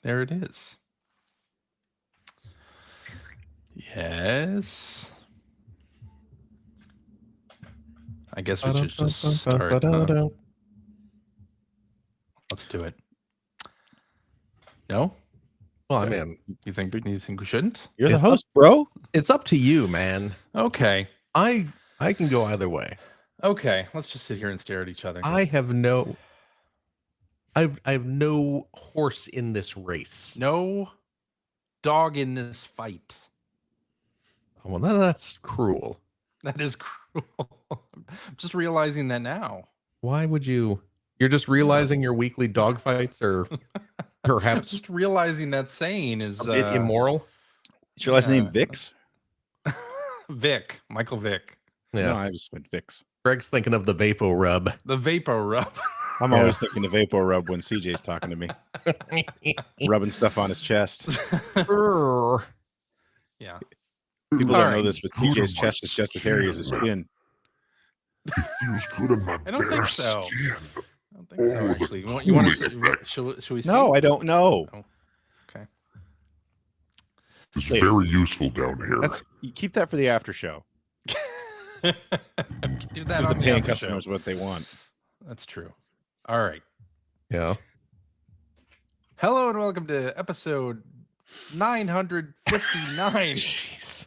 There it is. Yes. I guess we should just start. Let's do it. No? Well, I mean, you think we shouldn't? You're the host, bro. It's up to you, man. Okay. I can go either way. Okay, let's just sit here and stare at each other. I have no horse in this race. No dog in this fight. Oh, well, that's cruel. That is cruel. I'm just realizing that now. Why would you? You're just realizing your weekly dog fights are perhaps just realizing that saying is immoral. Is your last name Vix? Vic, Michael Vick. Yeah, no, I just went Vix. Greg's thinking of the Vapor Rub. The Vapor Rub. I'm always thinking of Vapor Rub when CJ's talking to me, rubbing stuff on his chest. Yeah. People don't know this, but CJ's chest is just as hairy as his skin. I don't think so. I don't think so, actually. You want to? Should we see? No, I don't know. Oh, okay. It's very useful down here. You keep that for the after show. Do that Give on the paying after customers show. what they want. That's true. All right. Yeah. Hello and welcome to episode 959. Jeez.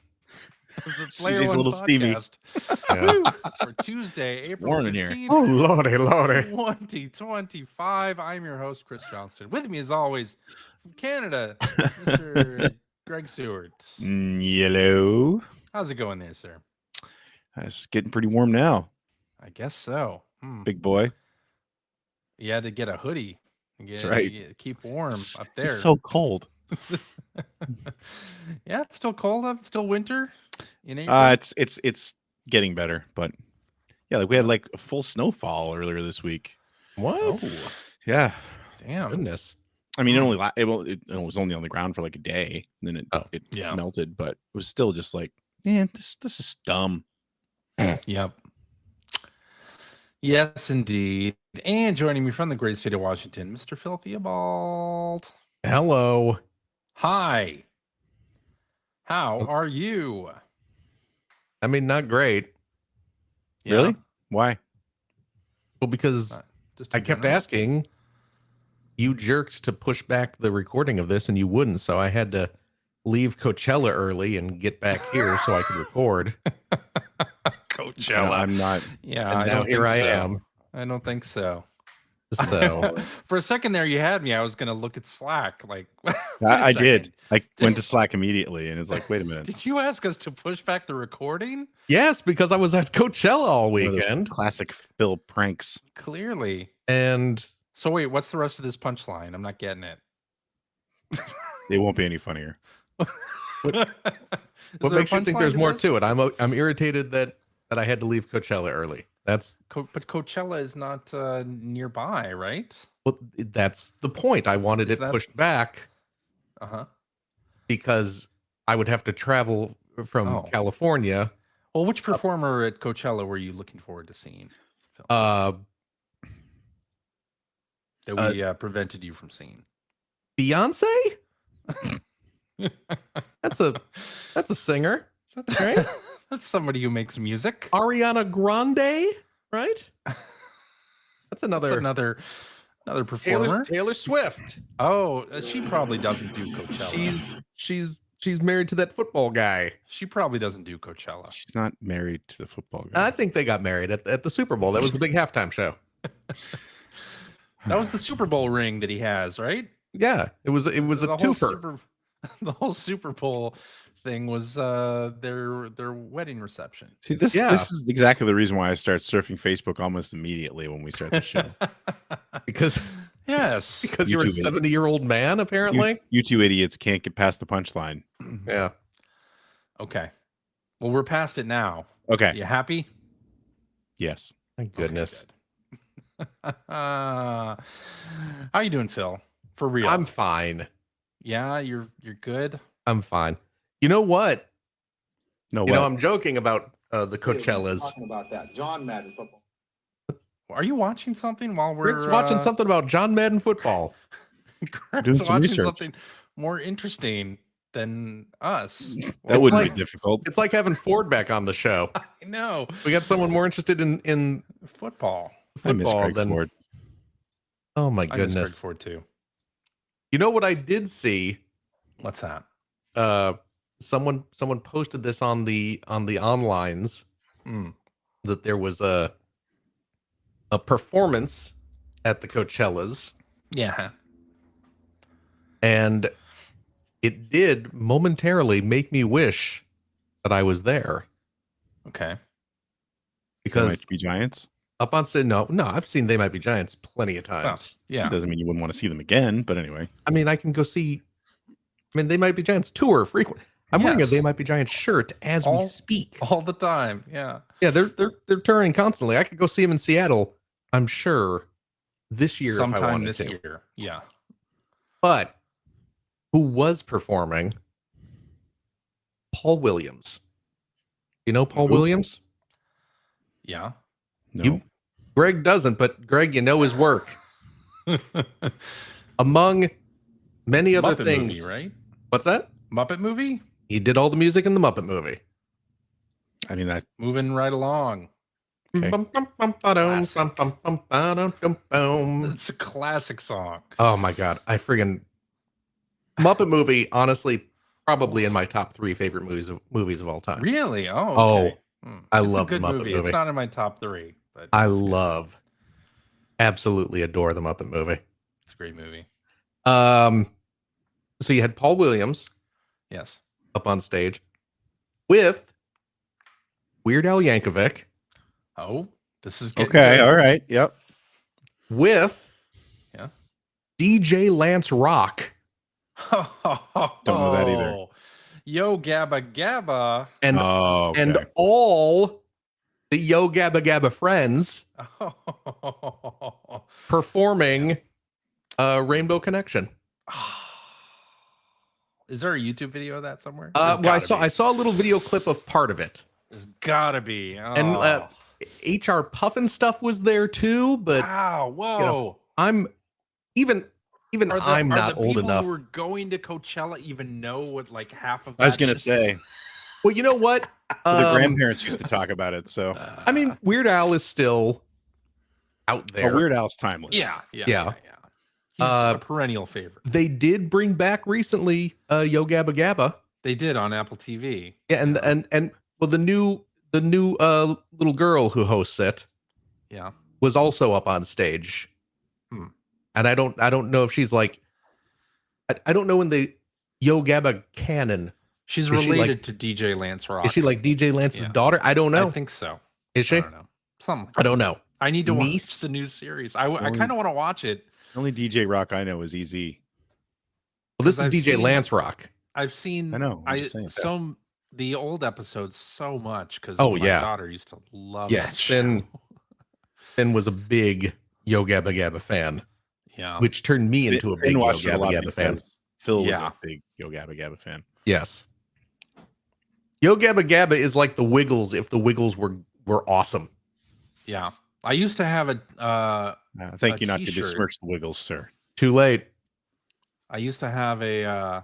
CJ's a little steamy. For Tuesday, April 15th, Oh, lordy. 2025. I'm your host, Chris Johnston. With me, as always, from Canada, Mr. Greg Seward. Yellow. How's it going there, sir? It's getting pretty warm now. I guess so. Big boy. You had to get a hoodie. That's right. Keep warm up there. It's so cold. Yeah, it's still cold. It's still winter. In April. It's getting better, but yeah, like we had like a full snowfall earlier this week. What? Oh, yeah. Damn. Goodness. I mean, it was only on the ground for like a day, and then it melted, but it was still just like, man, this is dumb. Yep. Yes, indeed. And joining me from the great state of Washington, Mr. Phil Theobald. Hello. Hi. How are you? I mean, not great. Yeah. Really? Why? Well, because I kept asking you jerks to push back the recording of this, and you wouldn't, so I had to leave Coachella early and get back here so I could record. Coachella. No, I'm not. Yeah. And now here I am. I don't think so. So for a second there, you had me. I was going to look at Slack. Like, I did. I went to Slack immediately, and it's like, wait a minute. Did you ask us to push back the recording? yes, because I was at Coachella all weekend. Classic Phil pranks. Clearly. And so wait, what's the rest of this punchline? I'm not getting it. It won't be any funnier. what makes you think there's more to it? I'm irritated that I had to leave Coachella early. But Coachella is not nearby, right? Well, that's the point. I wanted it pushed back. Because I would have to travel from California. Well, which performer at Coachella were you looking forward to seeing? That we prevented you from seeing. Beyonce? That's a singer. That's right. That's somebody who makes music. Ariana Grande, right? That's another performer. Taylor Swift. Oh, she probably doesn't do Coachella. She's married to that football guy. She probably doesn't do Coachella. She's not married to the football guy. I think they got married at the Super Bowl. That was the big halftime show. That was the Super Bowl ring that he has, right? Yeah, it was a twofer. The whole Super Bowl thing was their wedding reception. See, this is exactly the reason why I start surfing Facebook almost immediately when we start the show. because you're a 70-year-old man, apparently. You two idiots can't get past the punchline. Yeah. Okay. Well, we're past it now. Okay. You happy? Yes. Thank goodness. Okay, how you doing, Phil? For real? I'm fine. Yeah, you're good. I'm fine. You know what? No, you know, I'm joking about the Coachellas. Talking about that, John Madden football. Are you watching something while we're watching something about John Madden football? Greg's watching something more interesting than us. That wouldn't be difficult. It's like having Ford back on the show. I know. We got someone more interested in football. I miss Greg Ford. Oh my goodness. I miss Greg Ford too. You know what I did see? What's that? Someone posted this on the onlines that there was a performance at the Coachellas. Yeah. And it did momentarily make me wish that I was there. Okay. Because They Might Be Giants? Up on stage, no, I've seen They Might Be Giants plenty of times. Well, yeah. It doesn't mean you wouldn't want to see them again, but anyway. I mean, I can go see, They Might Be Giants tour frequent. I'm wearing a They Might Be Giants shirt as we speak. All the time. Yeah. Yeah, they're touring constantly. I could go see them in Seattle, I'm sure, this year sometime if I wanted this to. year. Yeah. But who was performing? Paul Williams. You know Paul Williams? Yeah. No. Greg doesn't, but Greg, you know his work. Among many other Muppet things. Movie, right? What's that? Muppet Movie? He did all the music in the Muppet Movie. I mean, that Moving right along. Okay. It's a classic song. Oh my God. I friggin' Muppet Movie, honestly, probably in my top 3 favorite movies of all time. Really? Oh, okay. I It's love a good the Muppet movie. Movie. It's not in my top 3, but I absolutely adore the Muppet Movie. It's a great movie. So you had Paul Williams, yes, up on stage with Weird Al Yankovic. Oh, this is getting okay. good. All right. Yep. With DJ Lance Rock. Don't know that either. Yo Gabba Gabba. And and all the Yo Gabba Gabba friends performing Rainbow Connection. Is there a YouTube video of that somewhere? I saw a little video clip of part of it. There's gotta be. Oh. And HR Puffin stuff was there too, but wow, whoa. You know, I'm not old enough. Who were going to Coachella even know what like half of that I was gonna is? say. Well, you know what? The grandparents used to talk about it, so I mean, Weird Al is still out there. Oh, Weird Al's timeless. Yeah. He's a perennial favorite. They did bring back recently Yo Gabba Gabba. They did on Apple TV. Yeah, and well, the new little girl who hosts it, was also up on stage. And I don't know if she's like, I don't know in the Yo Gabba canon. She's related to DJ Lance Rock. Is she like DJ Lance's daughter? I don't know. I think so. Is she? I don't know. Something. Like I don't know. I need to watch the new series. I kind of want to watch it. The only DJ Rock I know is EZ. Well, this is DJ Lance Rock. I've seen. I know. The old episodes so much because my daughter used to love. Yes, Finn was a big Yo Gabba Gabba fan. Yeah, which turned me into a big Yo Gabba Gabba fan. Phil was a big Yo Gabba Gabba fan. Yes. Yo Gabba Gabba is like the Wiggles if the Wiggles were awesome. Yeah. I used to have a thank you not to besmirch the Wiggles, sir. Too late. I used to have a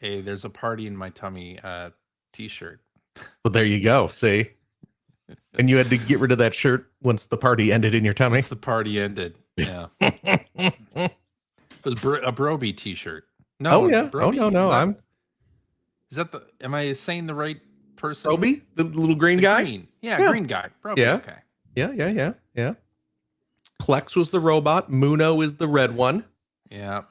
there's a party in my tummy t-shirt. Well, there you go. See? And you had to get rid of that shirt once the party ended in your tummy? Once the party ended. Yeah. It was a Broby t-shirt. No. Oh yeah. Broby. Oh no. Am I saying the right person? Broby, the little green guy? Green. Yeah, green guy. Broby. Yeah. Okay. Yeah. Plex was the robot. Muno is the red one. Yeah.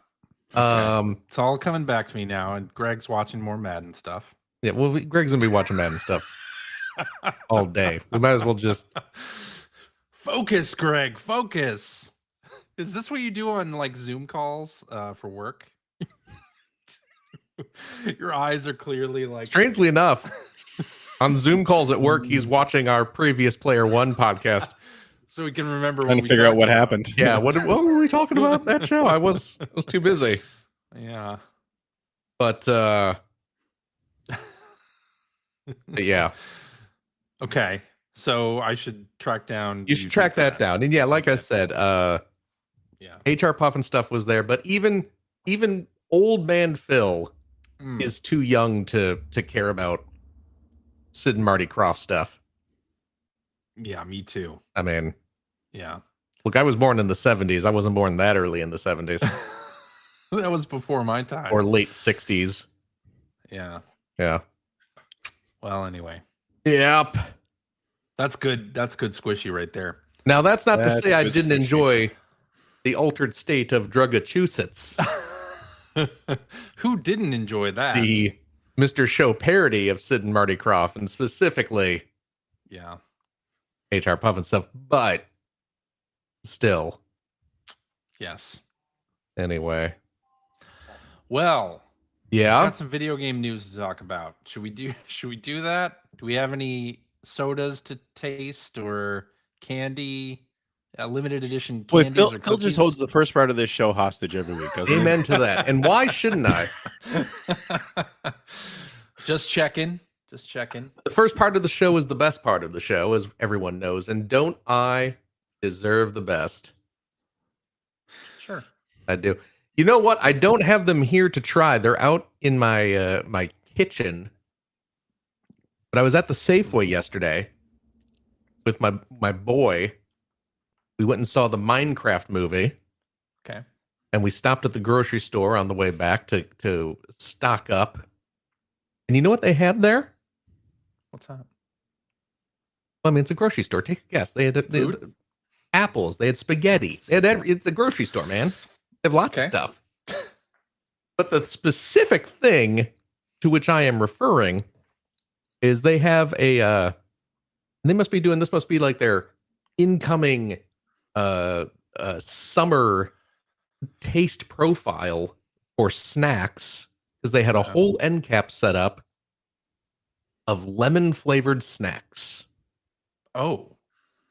It's all coming back to me now, and Greg's watching more Madden stuff. Yeah, well, Greg's gonna be watching Madden stuff all day. We might as well just focus, Greg. Focus. Is this what you do on like Zoom calls for work? Your eyes are clearly like. Strangely enough, on Zoom calls at work, he's watching our previous Player One podcast, so we can remember. Trying to figure out what happened. Yeah, what were we talking about that show? I was too busy. Yeah, but yeah. Okay, so I should track down. You should track that down, and yeah, like I said, HR Puffin stuff was there, but even old man Phil is too young to care about Sid and Marty Krofft stuff. Yeah, me too. I mean, yeah. Look, I was born in the 70s. I wasn't born that early in the 70s. That was before my time. Or late 60s. Yeah. Yeah. Well, anyway. Yep. That's good. That's good squishy right there. Now, that's not to say I didn't enjoy the altered state of Drugachusetts. Who didn't enjoy that? The Mr. Show parody of Sid and Marty Krofft, and specifically HR Puff and stuff, but still. Yes. Anyway. Well, yeah. Got some video game news to talk about. Should we do that? Do we have any sodas to taste or candy? Limited edition candies or Phil just holds the first part of this show hostage every week, doesn't he? Amen to that. And why shouldn't I? Just checking. Just checking. The first part of the show is the best part of the show, as everyone knows. And don't I deserve the best? Sure. I do. You know what? I don't have them here to try. They're out in my my kitchen. But I was at the Safeway yesterday with my boy. We went and saw the Minecraft movie. Okay. And we stopped at the grocery store on the way back to stock up. And you know what they had there? What's that? Well, I mean, it's a grocery store. Take a guess. They had apples. They had spaghetti. It's a grocery store, man. They have lots of stuff. But the specific thing to which I am referring is they have they must be doing, this must be like their incoming summer taste profile for snacks, because they had a whole end cap set up of lemon flavored snacks. Oh,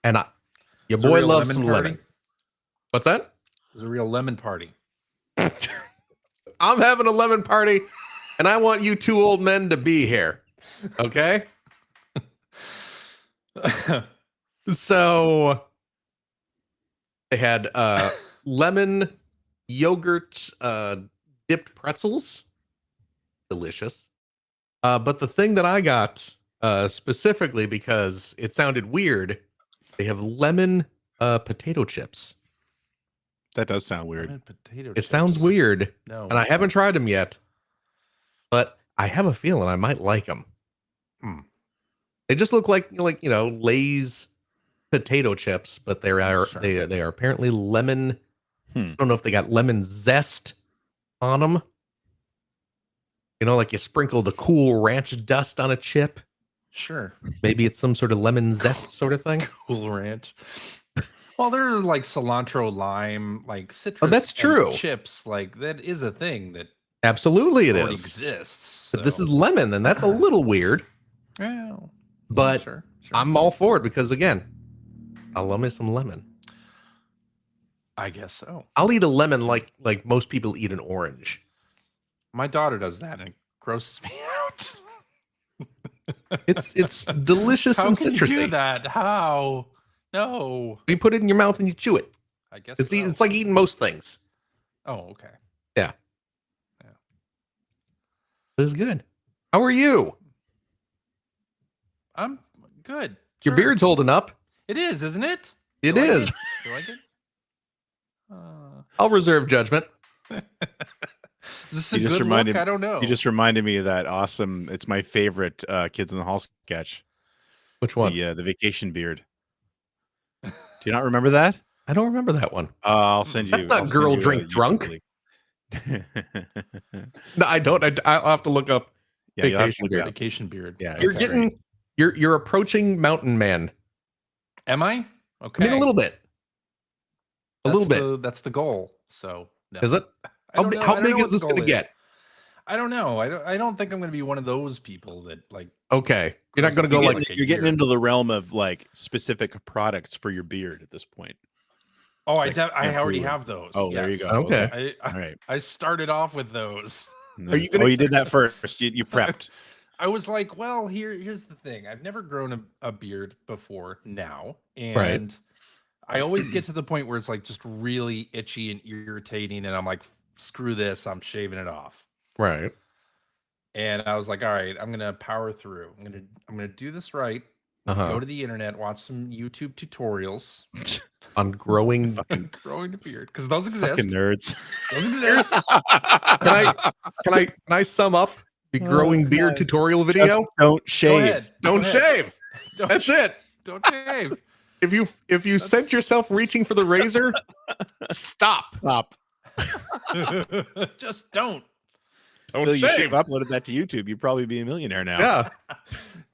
and your boy loves some lemon. What's that? It's a real lemon party. I'm having a lemon party, and I want you two old men to be here. Okay. So they had lemon yogurt dipped pretzels. Delicious. But the thing that I got specifically because it sounded weird, they have lemon potato chips. That does sound weird. Lemon potato It chips. sounds weird. No. And I haven't tried them yet, but I have a feeling I might like them. They just look like Lay's potato chips, but they are apparently lemon. I don't know if they got lemon zest on them. You know, like you sprinkle the Cool Ranch dust on a chip. Sure. Maybe it's some sort of lemon zest sort of thing. Cool Ranch. Well, there's like cilantro, lime, like citrus. Oh, that's true. Chips, like that is a thing that absolutely it exists. But this is lemon, and that's a little weird. Well, but sure. I'm all for it because, again, I love me some lemon. I guess so. I'll eat a lemon like most people eat an orange. My daughter does that, and it grosses me out. It's delicious and citrusy. How can you do that? How? No. You put it in your mouth and you chew it. I guess it's like eating most things. Oh, okay. Yeah. It was good. How are you? I'm good. Your beard's holding up. It is, isn't it? It is. Do you like it? I'll reserve judgment. Is this a good look? I don't know. You just reminded me of that awesome. It's my favorite Kids in the Hall sketch. Which one? The vacation beard. Do you not remember that? I don't remember that one. I'll send you. That's not Girl Drink Drunk. No, I don't. I'll have to look up. Yeah, Vacation beard. Yeah, you're approaching Mountain Man. Am I? Okay. I mean, a little bit. That's the goal. So no. Is it? How big is this going to get? I don't know. I don't think I'm going to be one of those people that like. Okay, you're not going to go you're getting into the realm of like specific products for your beard at this point. Oh, I already have those. Oh, yes. There you go. Okay. All right. I started off with those. Are you gonna... Oh, you did that first. You prepped. I was like, well, here's the thing. I've never grown a beard before now, and I always get to the point where it's like just really itchy and irritating, and I'm like, screw this, I'm shaving it off. Right. And I was like, all right, I'm gonna power through. I'm gonna do this right. Go to the internet, watch some YouTube tutorials on growing growing a beard, because those exist. Fucking nerds. Those exist. Can I sum up the growing beard tutorial video? Just don't shave. Don't shave. That's it. Don't shave. If you sense yourself reaching for the razor, stop. Just don't. Don't shave. You should have uploaded that to YouTube. You'd probably be a millionaire now. Yeah.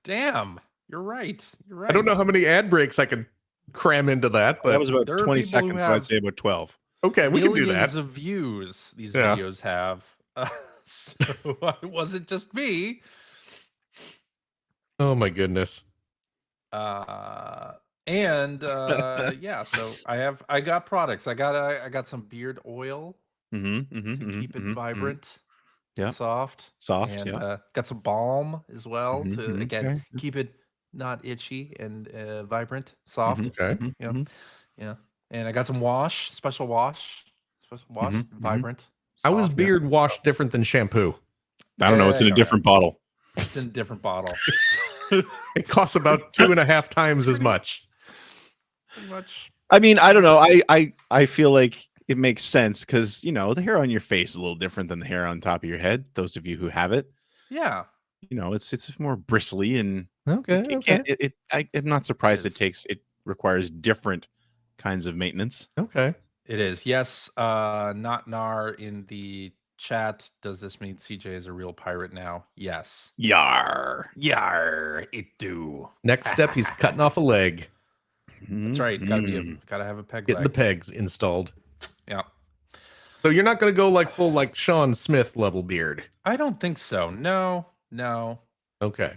Damn. You're right. I don't know how many ad breaks I can cram into that, but that was about 20 seconds, so I'd say about 12. Okay, we can do that. Millions of views these videos have. So it wasn't just me. Oh my goodness. Yeah, so I got products. I got some beard oil to keep it vibrant. Yeah. Soft. And, got some balm as well to again keep it not itchy and vibrant, soft. Okay. Yeah. And I got some special wash, vibrant. How is beard wash different than shampoo? I don't know. It's in a different bottle. It's in a different bottle. It costs about 2.5 times as much. Pretty much. I mean, I don't know. I feel like it makes sense because, you know, the hair on your face is a little different than the hair on top of your head. Those of you who have it. Yeah. You know, it's more bristly and I'm not surprised it requires different kinds of maintenance. Okay. It is. Yes. Not Nar in the chat. Does this mean CJ is a real pirate now? Yes. Yar. It do. Next step, he's cutting off a leg. That's right. Gotta have a peg. Getting the pegs installed. Yeah. So you're not going to go like full like Sean Smith level beard? I don't think so. No. Okay.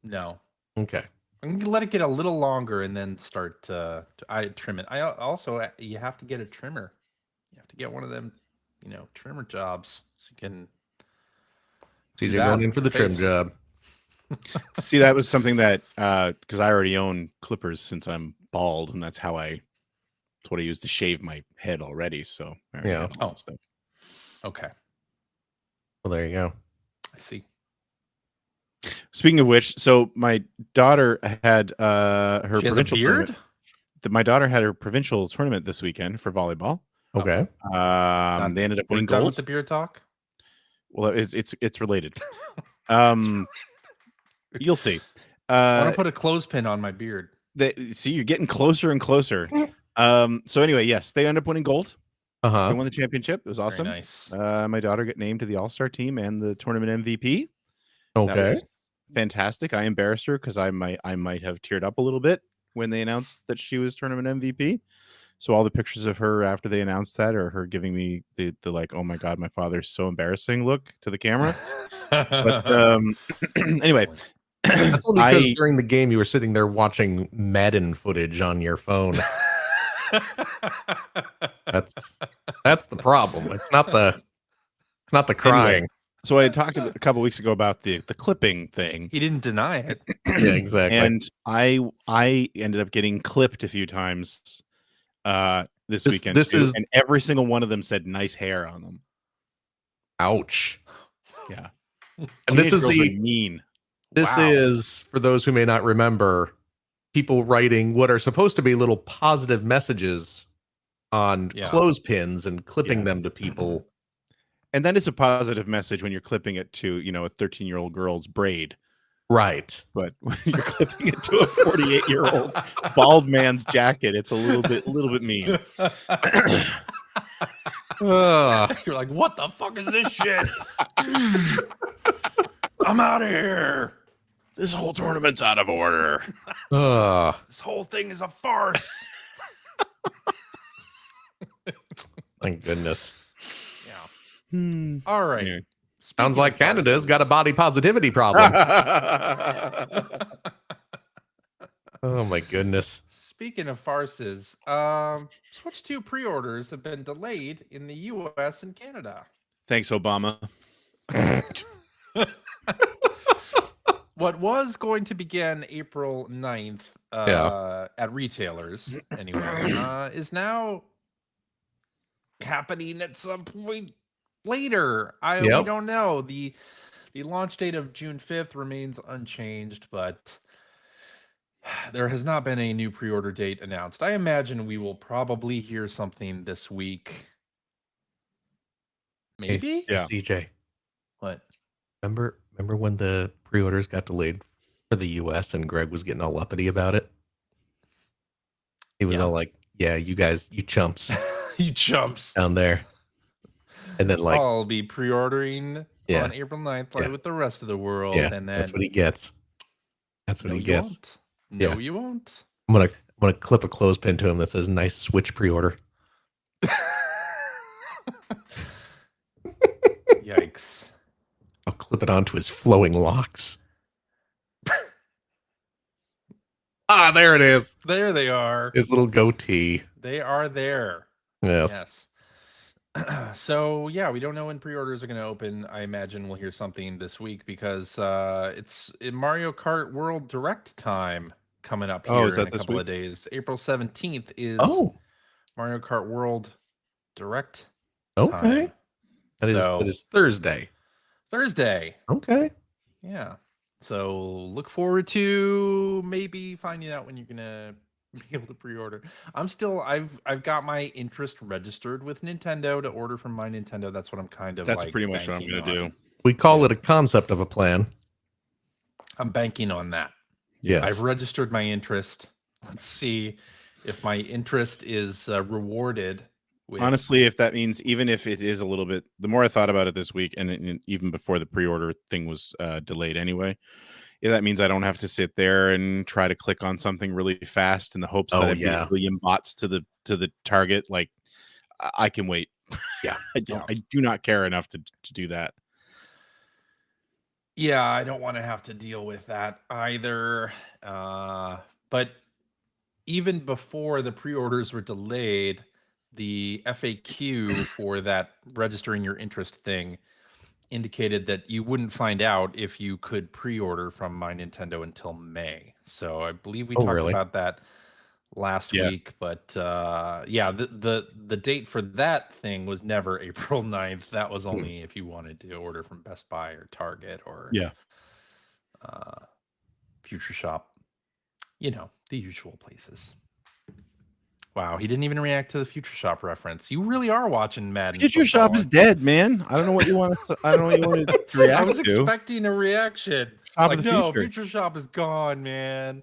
No. Okay. I'm gonna let it get a little longer and then start to trim it. I also you have to get a trimmer. You have to get one of them, trimmer jobs so you can. CJ going in for the trim job. See, that was something that because I already own clippers since I'm bald, and that's what I use to shave my head already. So stuff. Okay. Well, there you go. I see. Speaking of which, so my daughter had her provincial tournament. My daughter had her provincial tournament this weekend for volleyball. Okay. They ended up winning gold. With the beard talk. Well, it's related. You'll see. I want to put a clothespin on my beard. See, you're getting closer and closer. So anyway, yes, they ended up winning gold. They won the championship. It was awesome. Very nice. My daughter got named to the All-Star team and the tournament MVP. Okay. That was fantastic. I embarrassed her because I might have teared up a little bit when they announced that she was tournament MVP. So all the pictures of her after they announced that are her giving me the like, oh my God, my father's so embarrassing look to the camera. But anyway. That's only because during the game you were sitting there watching Madden footage on your phone. That's the problem. It's not the crying. Anyway, so I had talked a couple weeks ago about the clipping thing. He didn't deny it. Yeah, exactly. And I ended up getting clipped a few times this weekend. And every single one of them said nice hair on them. Ouch. Yeah. And this is mean. This is, for those who may not remember, people writing what are supposed to be little positive messages on clothespins and clipping them to people. And that is a positive message when you're clipping it to, a 13-year-old girl's braid. Right. But when you're clipping it to a 48-year-old bald man's jacket, it's a little bit mean. You're like, what the fuck is this shit? I'm out of here. This whole tournament's out of order. This whole thing is a farce. Thank goodness. Yeah. All right. Anyway. Sounds like Canada's got a body positivity problem. Oh my goodness. Speaking of farces, Switch 2 pre-orders have been delayed in the US and Canada. Thanks, Obama. what was going to begin April 9th at retailers anyway, is now happening at some point later. We don't know. The launch date of June 5th remains unchanged, but there has not been a new pre-order date announced. I imagine we will probably hear something this week. Maybe? Hey, CJ. What? Remember when the pre-orders got delayed for the US and Greg was getting all uppity about it? He was all like, yeah, you guys, you chumps. You chumps. Down there. And then like I'll be pre-ordering on April 9th with the rest of the world. Yeah, and then that's what he gets. That's what he gets. Won't. No, you won't. I'm gonna clip a clothespin to him that says "nice Switch pre-order." Yikes. I'll clip it onto his flowing locks. There it is. There they are. His little goatee. They are there. Yes. So yeah, we don't know when pre-orders are going to open. I imagine we'll hear something this week because it's in Mario Kart World Direct time coming up here in a couple of days. April 17th is Mario Kart World Direct time. That is Thursday. Okay. Yeah. So look forward to maybe finding out when you're gonna be able to pre-order. I've got my interest registered with Nintendo to order from my Nintendo. That's what I'm kind of That's pretty much what I'm gonna do. We call it a concept of a plan. I'm banking on that. Yes. I've registered my interest. Let's see if my interest is rewarded. Honestly, if that means, even if it is a little bit, the more I thought about it this week, and even before the pre-order thing was delayed anyway, that means I don't have to sit there and try to click on something really fast in the hopes that I beat a billion bots to the target. Like, I can wait. Yeah. I do not care enough to do that. Yeah, I don't want to have to deal with that either. But even before the pre-orders were delayed, the FAQ for that registering your interest thing indicated that you wouldn't find out if you could pre-order from my Nintendo until May. So I believe we talked about that last week, but the date for that thing was never April 9th. That was only if you wanted to order from Best Buy or Target or Future Shop, the usual places. Wow, he didn't even react to the Future Shop reference. You really are watching Madden. Future Shop is dead, man. I don't know what you want to. I don't know what you want to react to. I was expecting a reaction. Shop of the future. Future Shop is gone, man.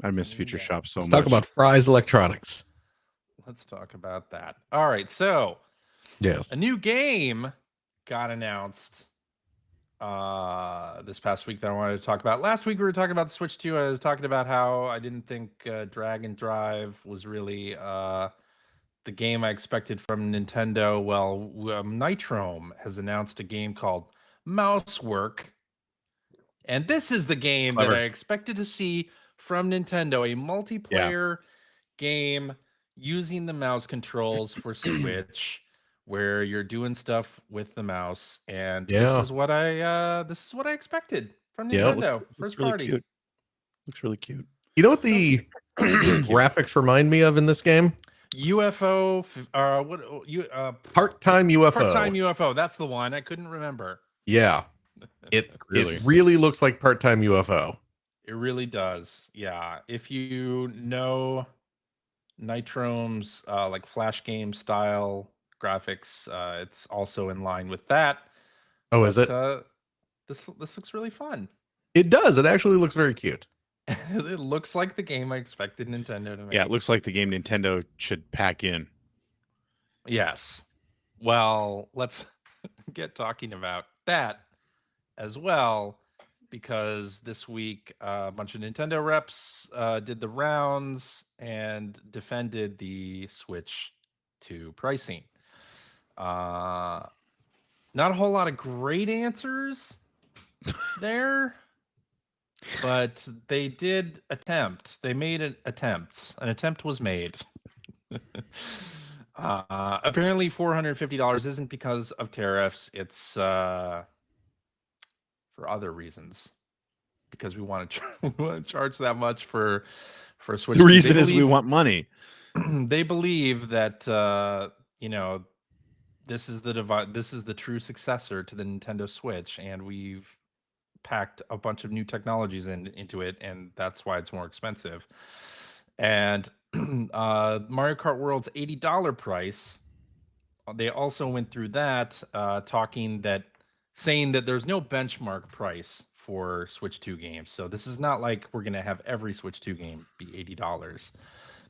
I miss Future Shop so much. Let's talk about Fry's Electronics. Let's talk about that. All right, so a new game got announced this past week that I wanted to talk about. Last week we were talking about the Switch 2. I was talking about how I didn't think Drag and Drive was really the game I expected from Nintendo. Well, Nitrome has announced a game called Mousework, and this is the game that I expected to see from Nintendo, a multiplayer game using the mouse controls for Switch, where you're doing stuff with the mouse, and this is what I expected from Nintendo. First party. Cute. Looks really cute. You know what the graphics remind me of in this game? UFO. Part-time UFO. Part-time UFO. That's the one. I couldn't remember. Yeah. It really looks like Part-time UFO. It really does. Yeah. If you know Nitrome's like flash game style graphics, it's also in line with that. Is it? This looks really fun. It does. It actually looks very cute. It looks like the game I expected Nintendo to make. Yeah, it looks like the game Nintendo should pack in. Yes. Well, let's get talking about that as well, because this week a bunch of Nintendo reps did the rounds and defended the Switch 2 pricing. Not a whole lot of great answers there, but they did attempt. They made attempts. An attempt was made. Apparently $450 isn't because of tariffs. It's for other reasons. because we want to charge that much for Switch. The reason is we want money. They believe that this is the true successor to the Nintendo Switch, and we've packed a bunch of new technologies into it, and that's why it's more expensive. And Mario Kart World's $80 price, they also went through that, saying that there's no benchmark price for Switch 2 games. So this is not like we're going to have every Switch 2 game be $80.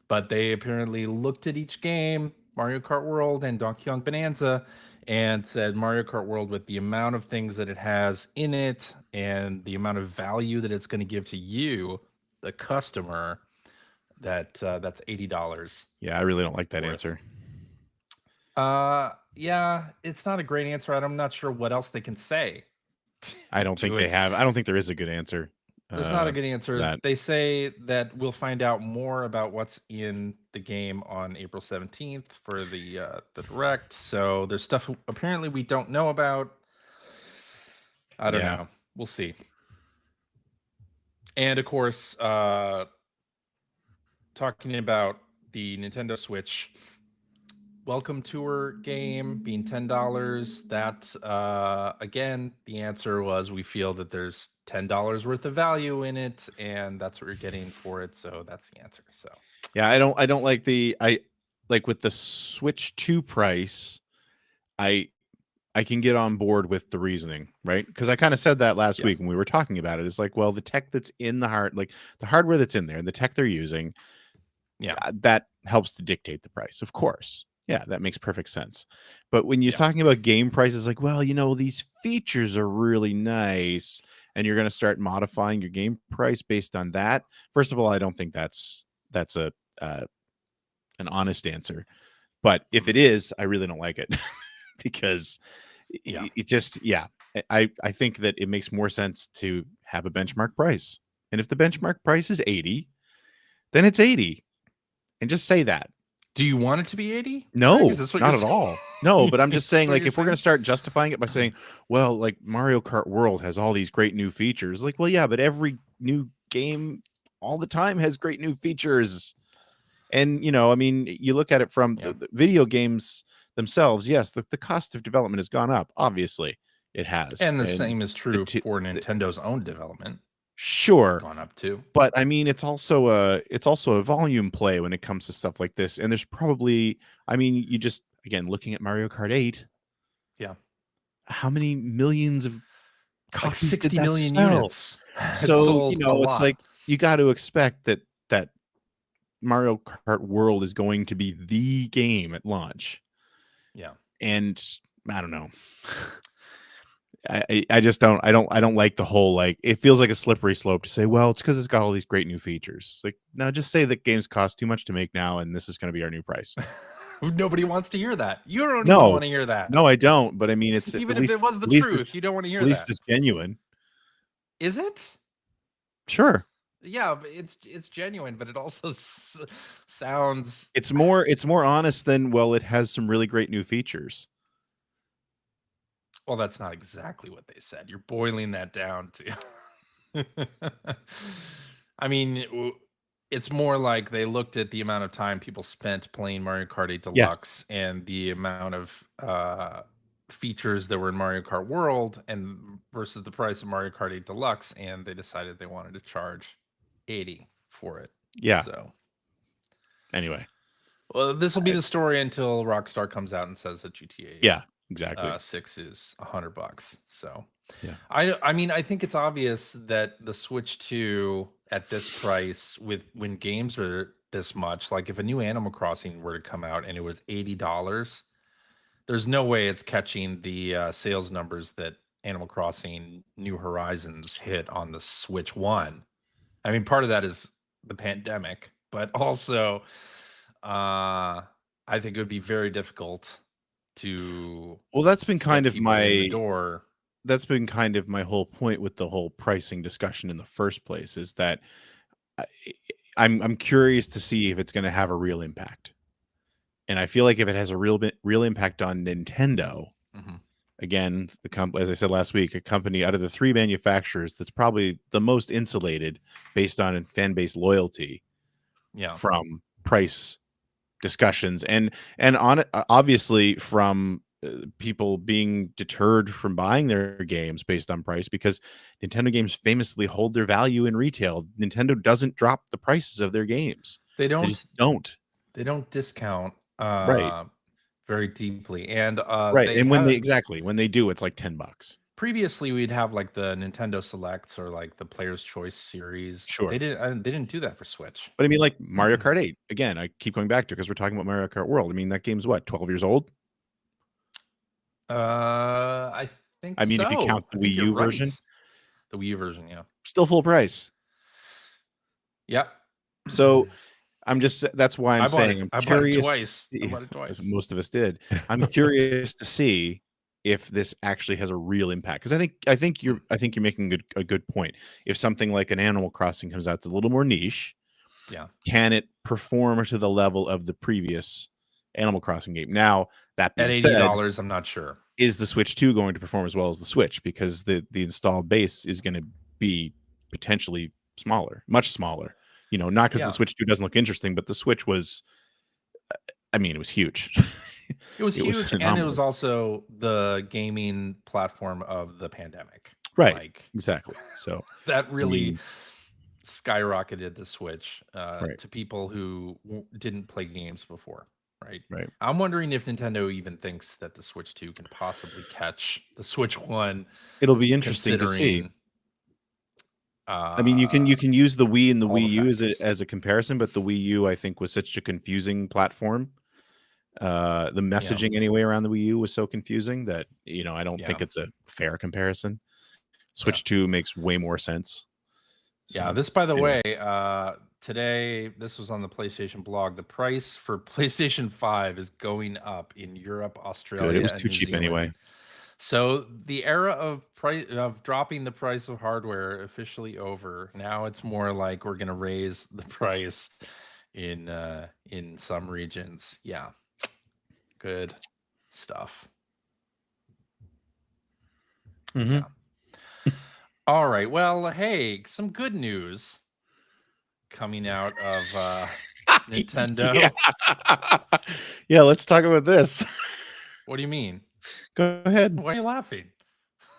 But they apparently looked at each game, Mario Kart World and Donkey Kong Bonanza, and said Mario Kart World, with the amount of things that it has in it and the amount of value that it's going to give to you, the customer, that's $80. Yeah, I really don't like that answer. Yeah, it's not a great answer. I'm not sure what else they can say. I don't think they have. I don't think there is a good answer. There's not a good answer. They say that we'll find out more about what's in the game on April 17th for the Direct. So there's stuff apparently we don't know about. I don't know. We'll see. And of course, talking about the Nintendo Switch Welcome Tour game being $10. That again, the answer was we feel that there's $10 worth of value in it, and that's what you're getting for it. So that's the answer. So yeah, I don't like with the Switch 2 price. I can get on board with the reasoning, right? Because I kind of said that last week when we were talking about it. It's like, well, the tech that's in the hardware that's in there, and the tech they're using, that helps to dictate the price, of course. Yeah, that makes perfect sense. But when you're talking about game prices, like, well, these features are really nice, and you're going to start modifying your game price based on that. First of all, I don't think that's an honest answer. But if it is, I really don't like it because it just, I think that it makes more sense to have a benchmark price. And if the benchmark price is 80, then it's 80. And just say that. Do you want it to be 80? No, not at all. No, but I'm just saying, like, if we're going to start justifying it by saying, well, like Mario Kart World has all these great new features, like, well, yeah, but every new game all the time has great new features. And, I mean, you look at it from the video games themselves. Yes, the cost of development has gone up. Obviously, it has. And the same is true for Nintendo's own development. Sure, gone up too. But I mean, it's also a volume play when it comes to stuff like this. And there's probably, I mean, you just, again, looking at Mario Kart 8. Yeah. How many millions of copies? Like 60 million sell? Units. So, it's like you got to expect that Mario Kart World is going to be the game at launch. Yeah. And I don't know. I just don't like the whole, like, it feels like a slippery slope to say, well, it's because it's got all these great new features. Like, no, just say that games cost too much to make now, and this is going to be our new price. Nobody wants to hear that. You don't even want to hear that. No, I don't. But I mean, it's even if it was the truth, you don't want to hear that. At least it's genuine. Is it? Sure. Yeah, it's genuine, but it also sounds. It's more honest than, well, it has some really great new features. Well, that's not exactly what they said. You're boiling that down to. I mean, it's more like they looked at the amount of time people spent playing Mario Kart 8 Deluxe and the amount of features that were in Mario Kart World and versus the price of Mario Kart 8 Deluxe, and they decided they wanted to charge $80 for it. Yeah. So anyway, well, this will be the story until Rockstar comes out and says that GTA. Yeah. Exactly. 6 is $100. So yeah, I mean, I think it's obvious that the Switch 2 at this price, when games are this much, like if a new Animal Crossing were to come out and it was $80, there's no way it's catching the sales numbers that Animal Crossing New Horizons hit on the Switch 1. I mean, part of that is the pandemic, but also I think it would be very difficult to. Well, that's been kind of my door. That's been kind of my whole point with the whole pricing discussion in the first place, is that I'm curious to see if it's going to have a real impact. And I feel like if it has a real impact on Nintendo, again, as I said last week, a company out of the 3 manufacturers that's probably the most insulated based on fan base loyalty from price discussions and on obviously from people being deterred from buying their games based on price, because Nintendo games famously hold their value in retail. Nintendo doesn't drop the prices of their games. They just don't. They don't discount Right. very deeply. And right. And when they do, it's like $10. Previously, we'd have like the Nintendo Selects or like the Player's Choice series. Sure. They didn't do that for Switch. But I mean, like Mario Kart 8. Again, I keep going back to, because we're talking about Mario Kart World. I mean, that game's what, 12 years old? I think. I mean, if you count the Wii U version. The Wii U version, yeah. Still full price. Yep. So that's why I'm saying I'm curious. I bought it twice. Most of us did. I'm curious to see if this actually has a real impact, because I think you're making a good point. If something like an Animal Crossing comes out, it's a little more niche. Yeah. Can it perform to the level of the previous Animal Crossing game? Now, that being at $80, said, I'm not sure. Is the Switch 2 going to perform as well as the Switch? Because the installed base is going to be potentially smaller, much smaller. You know, not because the Switch 2 doesn't look interesting, but the Switch was, I mean, it was huge. It was huge, and it was also the gaming platform of the pandemic. Right. Exactly. So that really skyrocketed the Switch to people who didn't play games before. Right. I'm wondering if Nintendo even thinks that the Switch 2 can possibly catch the Switch 1. It'll be interesting to see. I mean, you can use the Wii and the Wii U as a comparison, but the Wii U, I think, was such a confusing platform. The messaging anyway around the Wii U was so confusing that, you know, I don't think it's a fair comparison. Switch 2 makes way more sense. So, this, by the way, today, this was on the PlayStation blog. The price for PlayStation 5 is going up in Europe, Australia. Good. It was too cheap anyway. So the era of dropping the price of hardware officially over. Now it's more like we're going to raise the price in some regions. Yeah. Good stuff. Mm-hmm. Yeah. All right. Well, hey, some good news coming out of Nintendo. Yeah, let's talk about this. What do you mean? Go ahead. Why are you laughing?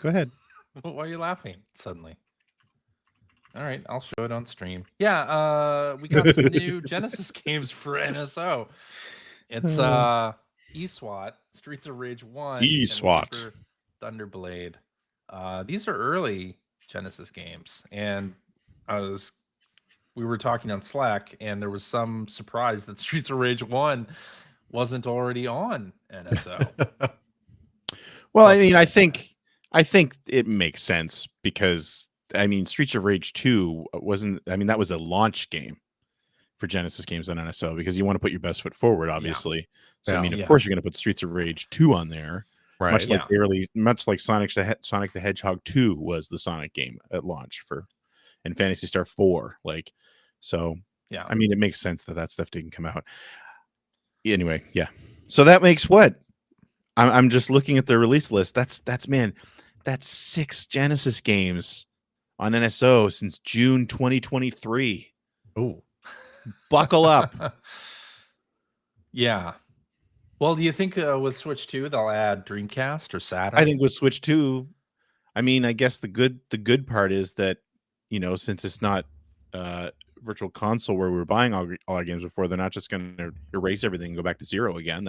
Go ahead. Why are you laughing suddenly? All right, I'll show it on stream. Yeah, we got some new Genesis games for NSO. It's eSWAT, Streets of Rage 1, eSWAT, Thunderblade. These are early Genesis games, and we were talking on Slack, and there was some surprise that Streets of Rage 1 wasn't already on NSO. Well, I mean, I think it makes sense, because I mean, Streets of Rage 2 wasn't. I mean, that was a launch game for Genesis games on NSO, because you want to put your best foot forward, obviously. Yeah. So I mean, of course, you're going to put Streets of Rage 2 on there, right? Much like Sonic the Hedgehog 2 was the Sonic game at launch and Phantasy Star 4. Like, so yeah. I mean, it makes sense that stuff didn't come out. Anyway, yeah. So that makes what? I'm just looking at the release list. That's 6 Genesis games on NSO since June 2023. Oh, buckle up. Yeah. Well, do you think with Switch 2 they'll add Dreamcast or Saturn? I think with Switch 2, I mean, I guess the good part is that, you know, since it's not Virtual Console where we were buying all our games before, they're not just going to erase everything and go back to zero again.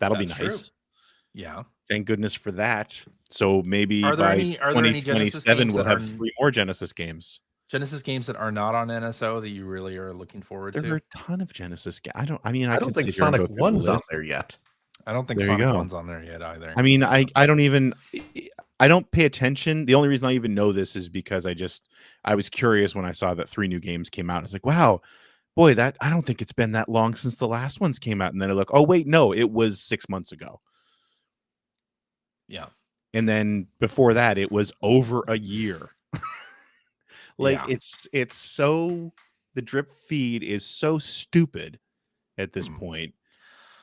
That'll be nice. True. Yeah. Thank goodness for that. So maybe by 2027 we'll have 3 more Genesis games. Genesis games that are not on NSO that you really are looking forward to? There are a ton of Genesis games. I don't think Sonic 1's on there yet. I don't think Sonic 1's on there yet either. I mean, I don't pay attention. The only reason I even know this is because I was curious when I saw that 3 new games came out. I was like, wow, boy, I don't think it's been that long since the last ones came out. And then I look, oh wait, no, it was 6 months ago. Yeah. And then before that, it was over a year. It's so, the drip feed is so stupid at this point.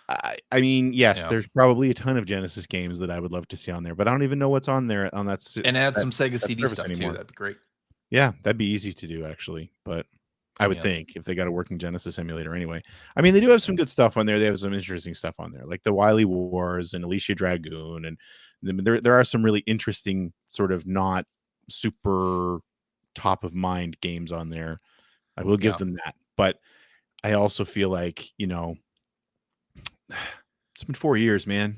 I mean, yes, Yeah. there's probably a ton of Genesis games that I would love to see on there, but I don't even know what's on there on that. And add some Sega that CD service stuff anymore. too. That'd be great. Yeah, that'd be easy to do actually, but I would think if they got a working Genesis emulator anyway. I mean, they do have some good stuff on there. They have some interesting stuff on there, like the Wily Wars and Alicia Dragoon, and there are some really interesting sort of not super top of mind games on there. I will give them that, but I also feel like, you know, it's been 4 years, man,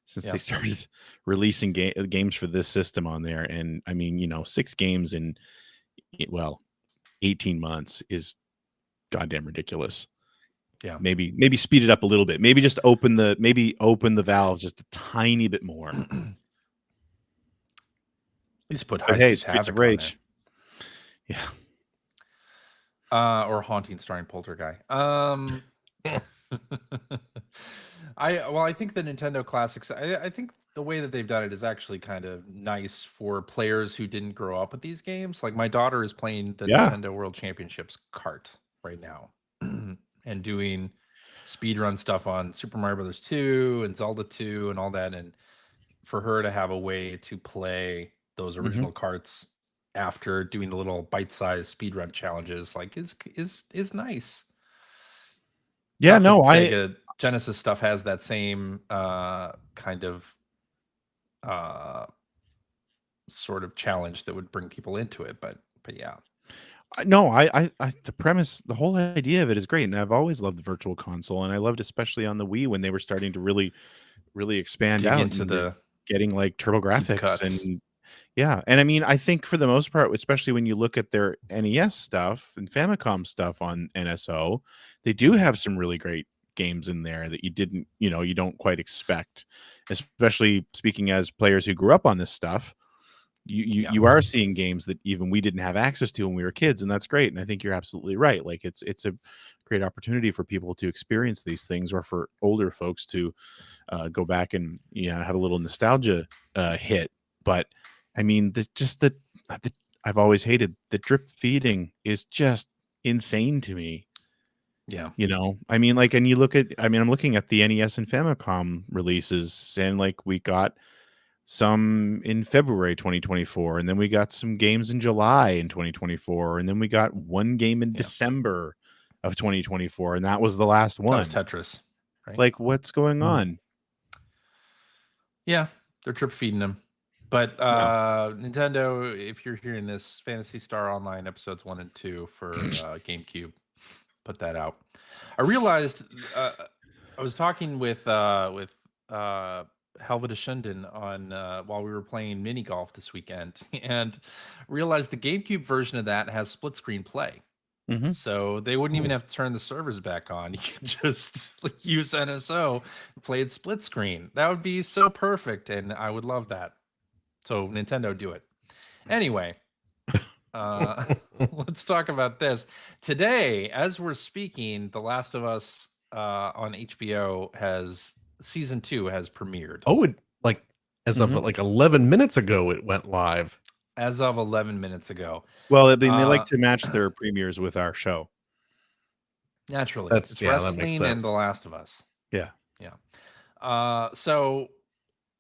since they started releasing games for this system on there. And I mean, you know, 6 games in, well, 18 months is goddamn ridiculous. Yeah. Maybe speed it up a little bit. Maybe just open the valve just a tiny bit more. Please put Streets of Rage. Yeah. Or Haunting starring Poltergeist. I think the Nintendo Classics, I think the way that they've done it is actually kind of nice for players who didn't grow up with these games. Like my daughter is playing the Nintendo World Championships kart right now and doing speedrun stuff on Super Mario Brothers 2 and Zelda 2 and all that. And for her to have a way to play those original karts after doing the little bite-sized speedrun challenges, like is nice. Yeah, Not that no, Sega Genesis stuff has that same kind of sort of challenge that would bring people into it, but yeah. No, I the premise, the whole idea of it is great, and I've always loved the Virtual Console, and I loved especially on the Wii when they were starting to really expand Dig out into the getting like TurboGrafx and and I mean, I think for the most part, especially when you look at their NES stuff and Famicom stuff on NSO, they do have some really great games in there that you don't quite expect, especially speaking as players who grew up on this stuff. You are seeing games that even we didn't have access to when we were kids, and that's great. And I think you're absolutely right. Like it's a great opportunity for people to experience these things, or for older folks to go back and have a little nostalgia hit. But I mean, I've always hated the drip feeding is just insane to me. Yeah. I mean, like, and you look at, I'm looking at the NES and Famicom releases, and like we got some in February 2024, and then we got some games in July in 2024, and then we got one game in December of 2024, and that was the last one. That was Tetris, right? Like, what's going on? Yeah, they're drip feeding them. But Nintendo, if you're hearing this, Phantasy Star Online episodes 1 and 2 for GameCube, put that out. I realized I was talking with Helvita Shunden on while we were playing mini golf this weekend, and realized the GameCube version of that has split screen play. So they wouldn't even have to turn the servers back on. You could just use NSO and play it split screen. That would be so perfect, and I would love that. So Nintendo, do it. Anyway, let's talk about this. Today, as we're speaking, The Last of Us on HBO season 2 has premiered. Oh, as of like 11 minutes ago, it went live. As of 11 minutes ago. Well, I mean, they like to match their premieres with our show. Naturally. It's wrestling and The Last of Us. Yeah. Yeah. So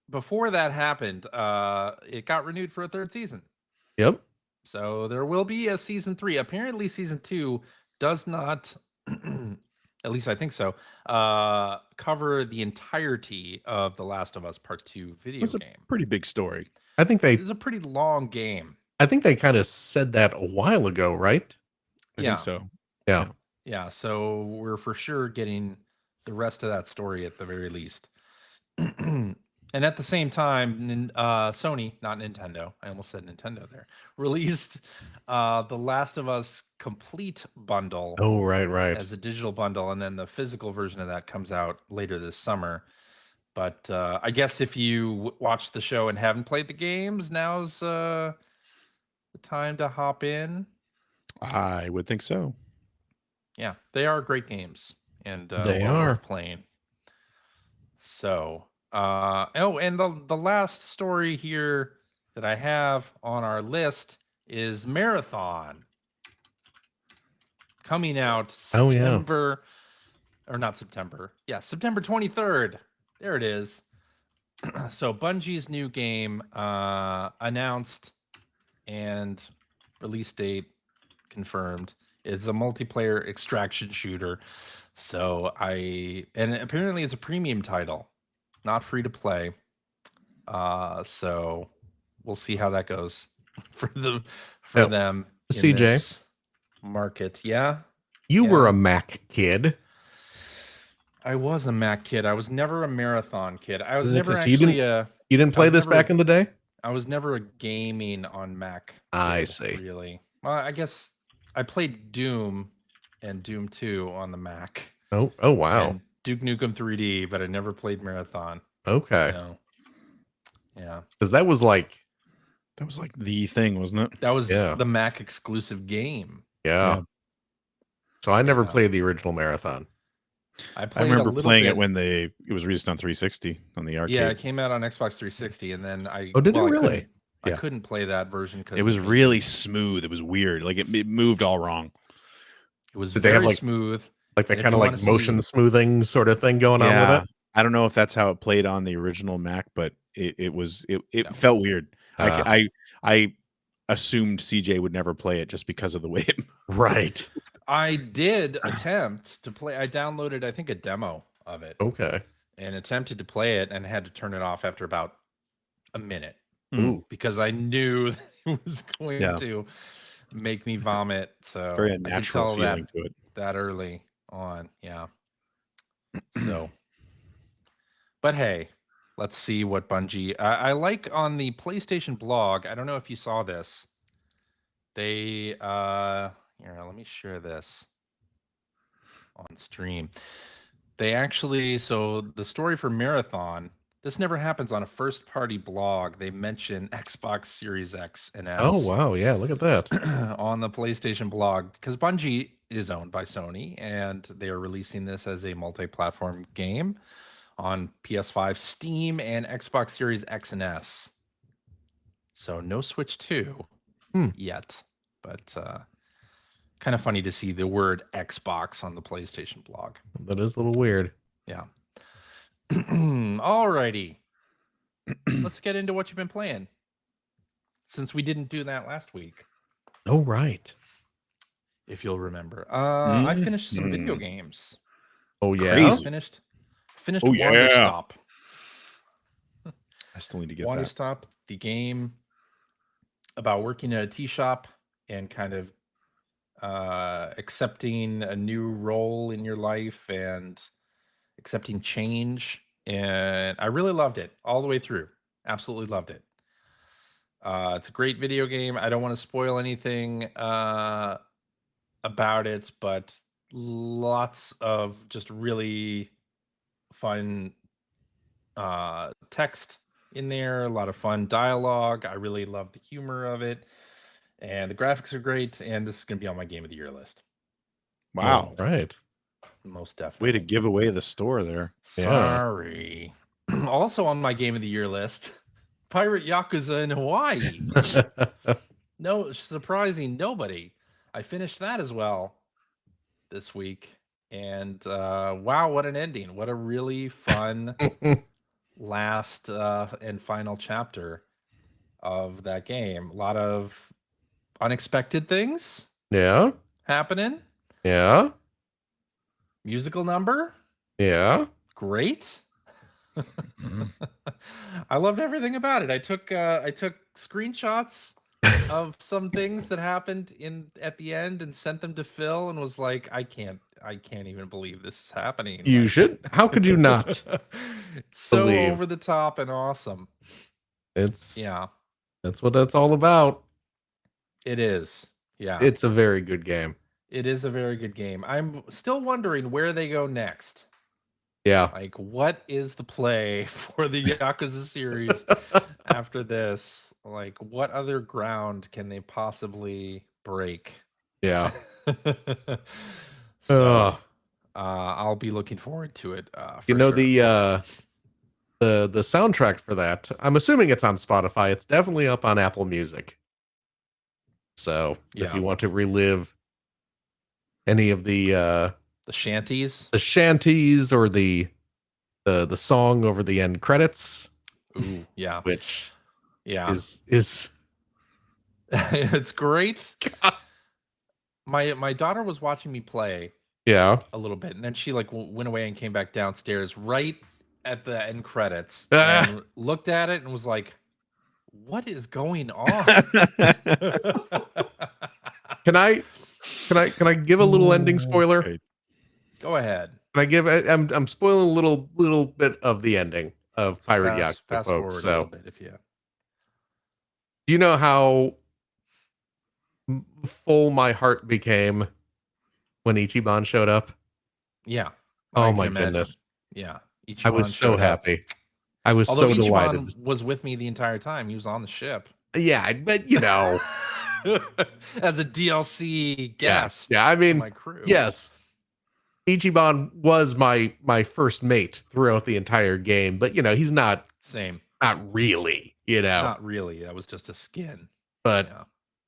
before that happened, it got renewed for a 3rd season. Yep. So there will be a season 3. Apparently season 2 does not, at least I think so, cover the entirety of The Last of Us Part 2 video game. Pretty big story. I think it's a pretty long game. I think they kind of said that a while ago, right? I think so. Yeah. Yeah. So we're for sure getting the rest of that story at the very least. And at the same time, Sony, not Nintendo, I almost said Nintendo there, released The Last of Us Complete Bundle. Oh, right. As a digital bundle. And then the physical version of that comes out later this summer. But I guess if you watch the show and haven't played the games, now's the time to hop in. I would think so. Yeah, they are great games, and they are worth playing. So, and the last story here that I have on our list is Marathon, coming out September or not September. Yeah, September 23rd. There it is. So Bungie's new game announced and release date confirmed. It's a multiplayer extraction shooter. So and apparently it's a premium title, not free to play. So we'll see how that goes for them in CJ this market. Yeah. You were a Mac kid. I was a Mac kid. I was never a marathon kid. I was never actually you didn't play this back in the day? I was never a gaming on Mac. I see. Really? Well, I guess I played Doom and Doom 2 on the Mac. Oh wow. And Duke Nukem 3D, but I never played Marathon. Okay. Yeah. Because that was like the thing, wasn't it? That was the Mac exclusive game. Yeah. So I never played the original Marathon. I remember playing it when it was released on 360 on the arcade. Yeah, it came out on Xbox 360, and then did it really? I couldn't play that version because it was really smooth. It was weird. Like it moved all wrong. It was very smooth. Like that kind of like motion smoothing sort of thing going on with it. I don't know if that's how it played on the original Mac, but it felt weird. I assumed CJ would never play it just because of the way it moved. Right. I did attempt to play. I downloaded, I think, a demo of it. Okay. And attempted to play it and had to turn it off after about a minute. Ooh. Because I knew that it was going to make me vomit. So very unnatural feeling to it. That early on. Yeah. So, but hey, let's see what Bungie. I like on the PlayStation blog. I don't know if you saw this. They here, let me share this on stream. They actually, so the story for Marathon, this never happens on a first-party blog. They mention Xbox Series X and S. Oh, wow. Yeah, look at that. On the PlayStation blog, because Bungie is owned by Sony, and they are releasing this as a multi-platform game on PS5, Steam, and Xbox Series X and S. So no Switch 2 yet, but kind of funny to see the word Xbox on the PlayStation blog. That is a little weird. Yeah. Alrighty. Let's get into what you've been playing, since we didn't do that last week. Oh, right. If you'll remember. I finished some video games. Oh, yeah? Crazy. Finished Wander Stop. I still need to get Wander that. Stop, the game about working at a tea shop and kind of accepting a new role in your life and accepting change. And I really loved it all the way through. Absolutely loved it. It's a great video game. I don't want to spoil anything about it, but lots of just really fun text in there, a lot of fun dialogue. I really love the humor of it, and the graphics are great, and this is going to be on my game of the year list. Wow. Right. Most definitely. Way to give away the store there. Sorry. Also on my game of the year list, Pirate Yakuza in Hawaii. No, surprising nobody. I finished that as well this week. And wow, what an ending. What a really fun last and final chapter of that game. A lot of unexpected things happening. Yeah. Musical number. Yeah. Great. I loved everything about it. I took screenshots of some things that happened at the end and sent them to Phil and was like, I can't even believe this is happening. You should. How could you not? It's so over the top and awesome. That's what that's all about. It is. Yeah. It's a very good game. It is a very good game. I'm still wondering where they go next. Yeah. Like, what is the play for the Yakuza series after this? Like, what other ground can they possibly break? Yeah. So, I'll be looking forward to it. The soundtrack for that, I'm assuming it's on Spotify. It's definitely up on Apple Music. So if you want to relive any of the The shanties. The shanties or the song over the end credits. Ooh, yeah. Which is it's great. My daughter was watching me play a little bit, and then she like went away and came back downstairs right at the end credits and looked at it and was like, what is going on? Can I give a little ending spoiler? Go ahead. Can I give? I'm spoiling a little bit of the ending of Pirate Yacht, fast folks. Forward So, a little bit if you. do you know how full my heart became when Ichiban showed up? Yeah. Oh my goodness. Yeah. Ichiban I was so happy. I was Although so delighted. Ichiban was with me the entire time. He was on the ship. Yeah, but you know, as a DLC guest. Yeah, I mean, my crew. Yes. Ichiban was my first mate throughout the entire game, but you know, he's not really, you know. Not really. That was just a skin. But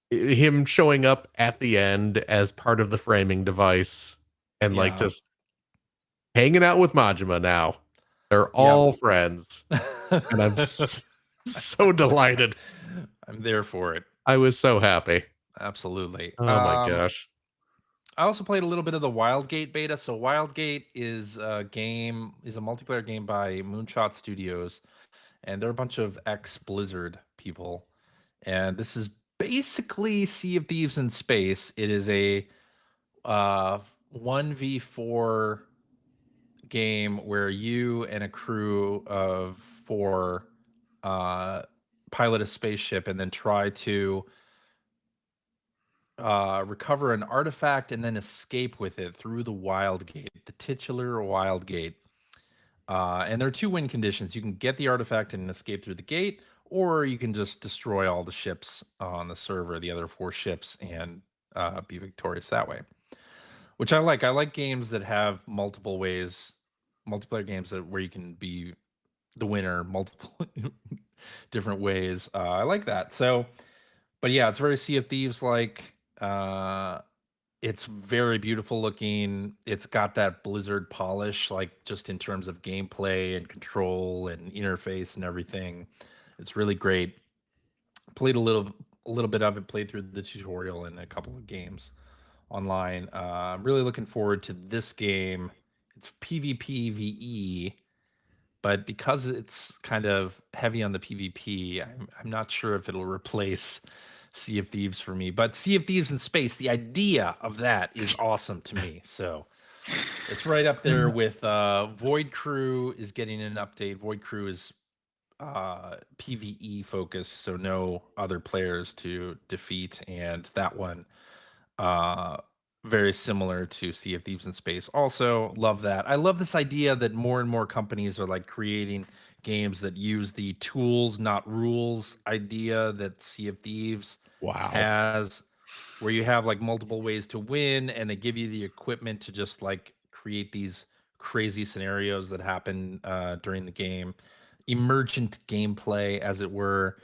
him showing up at the end as part of the framing device and like just hanging out with Majima now. They're all friends. And I'm so delighted. I'm there for it. I was so happy. Absolutely. Oh my gosh. I also played a little bit of the WIldgate beta. So WIldgate is a multiplayer game by Moonshot Studios, and they're a bunch of ex-Blizzard people. And this is basically Sea of Thieves in space. It is a 1v4 game where you and a crew of 4 pilot a spaceship and then try to recover an artifact and then escape with it through the WIldgate, the titular WIldgate. And there are 2 win conditions. You can get the artifact and escape through the gate, or you can just destroy all the ships on the server, the other 4 ships, and be victorious that way. Which I like. I like games that have multiplayer games where you can be the winner multiple different ways. I like that. So, but yeah, it's very Sea of Thieves like. It's very beautiful looking. It's got that Blizzard polish, like just in terms of gameplay and control and interface and everything. It's really great. Played a little bit of it, played through the tutorial and a couple of games online. I'm really looking forward to this game. It's PvPvE, but because it's kind of heavy on the PvP, I'm not sure if it'll replace Sea of Thieves for me. But Sea of Thieves in space, the idea of that is awesome to me. So it's right up there with Void Crew is getting an update. Void Crew is PvE focused, so no other players to defeat, and that one very similar to Sea of Thieves in space. Also love that. I love this idea that more and more companies are like creating games that use the tools not rules idea that Sea of Thieves has, where you have like multiple ways to win and they give you the equipment to just like create these crazy scenarios that happen during the game, emergent gameplay as it were.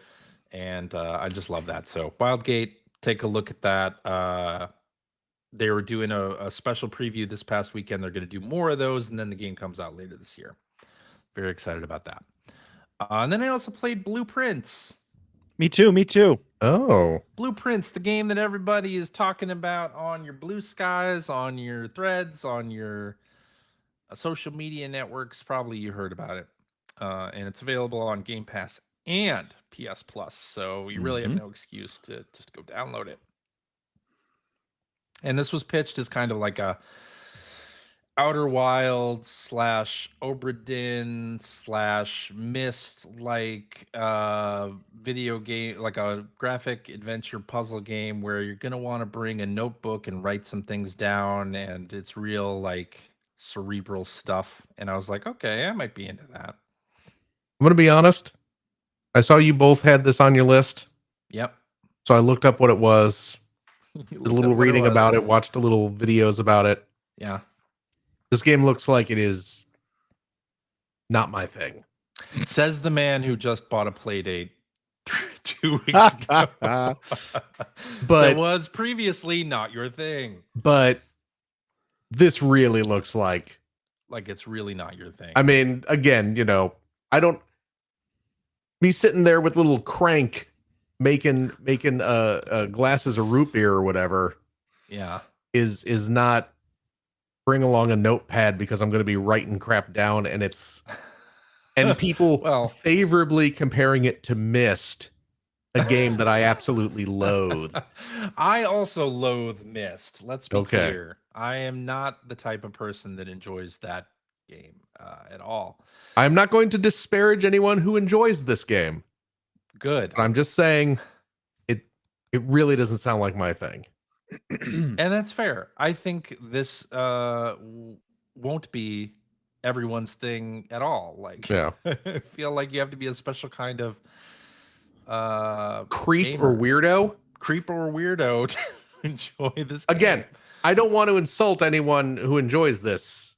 And I just love that. So WIldgate, take a look at that. They were doing a special preview this past weekend. They're going to do more of those, and then the game comes out later this year. Very excited about that. And then I also played Blueprints. Me too. Oh. Blueprints, the game that everybody is talking about on your Blue Skies, on your threads, on your social media networks. Probably you heard about it. And it's available on Game Pass and PS Plus. So you really have no excuse to just go download it. And this was pitched as kind of like a Outer Wilds / Obra Dinn / Myst like video game, like a graphic adventure puzzle game where you're going to want to bring a notebook and write some things down, and it's real like cerebral stuff. And I was like, okay, I might be into that. I'm going to be honest. I saw you both had this on your list. Yep. So I looked up what it was. Did a little reading about it, watched a little videos about it. Yeah. This game looks like it is not my thing. Says the man who just bought a Playdate 2 weeks ago. But it was previously not your thing. But this really looks like it's really not your thing. I mean, again, I don't me sitting there with little crank making glasses of root beer or whatever. Yeah. Is not bring along a notepad because I'm going to be writing crap down and people favorably comparing it to Myst, a game that I absolutely loathe. I also loathe Myst. Let's be clear. I am not the type of person that enjoys that game at all. I'm not going to disparage anyone who enjoys this game. Good. But I'm just saying it really doesn't sound like my thing. And that's fair. I think this won't be everyone's thing at all. Like, I feel like you have to be a special kind of creep or weirdo to enjoy this game. Again, I don't want to insult anyone who enjoys this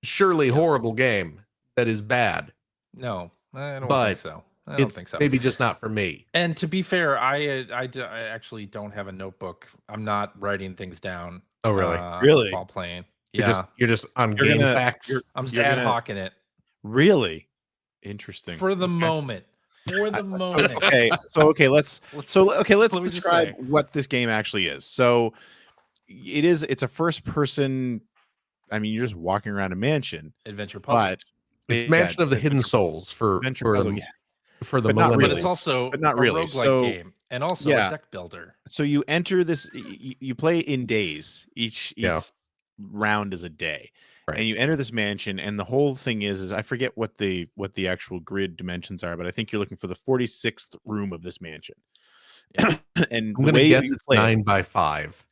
surely horrible game that is bad. No, I don't think so. I don't think so. Maybe just not for me. And to be fair, I actually don't have a notebook. I'm not writing things down. Oh, really? Really? While playing. You're just on game facts. I'm just ad hocing it. Really? Interesting. For the moment. For the moment. Let's describe what this game actually is. So it's a first person. I mean, you're just walking around a mansion. Adventure puzzle. It's Mansion of the Hidden Souls for the millennials. But it's also not really. roguelike game and also a deck builder. So you enter this, you play in days. Each round is a day. Right. And you enter this mansion, and the whole thing is I forget what the actual grid dimensions are, but I think you're looking for the 46th room of this mansion. Yeah. And I'm going to guess it's 9 by 5.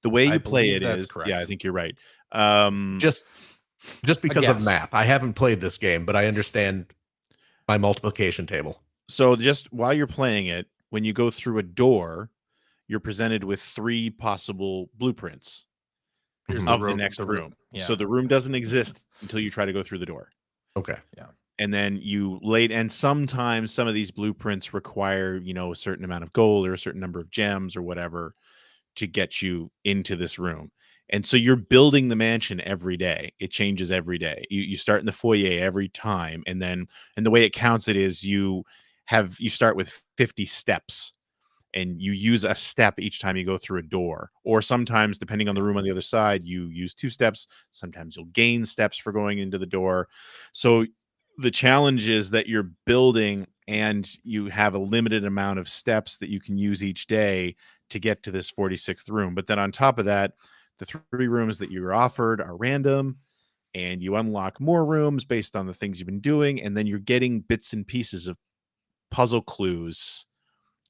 The way you play it is, I think you're right. Just because of math. I haven't played this game, but I understand my multiplication table. So just while you're playing it, when you go through a door, you're presented with 3 possible blueprints of the next room. Yeah. So the room doesn't exist until you try to go through the door. Okay. Yeah. And then and sometimes some of these blueprints require, a certain amount of gold or a certain number of gems or whatever to get you into this room. And so you're building the mansion every day. It changes every day. You start in the foyer every time. And the way it counts it is you start with 50 steps. And you use a step each time you go through a door. Or sometimes, depending on the room on the other side, you use 2 steps. Sometimes you'll gain steps for going into the door. So the challenge is that you're building and you have a limited amount of steps that you can use each day to get to this 46th room. But then on top of that, the 3 rooms that you're offered are random, and you unlock more rooms based on the things you've been doing. And then you're getting bits and pieces of puzzle clues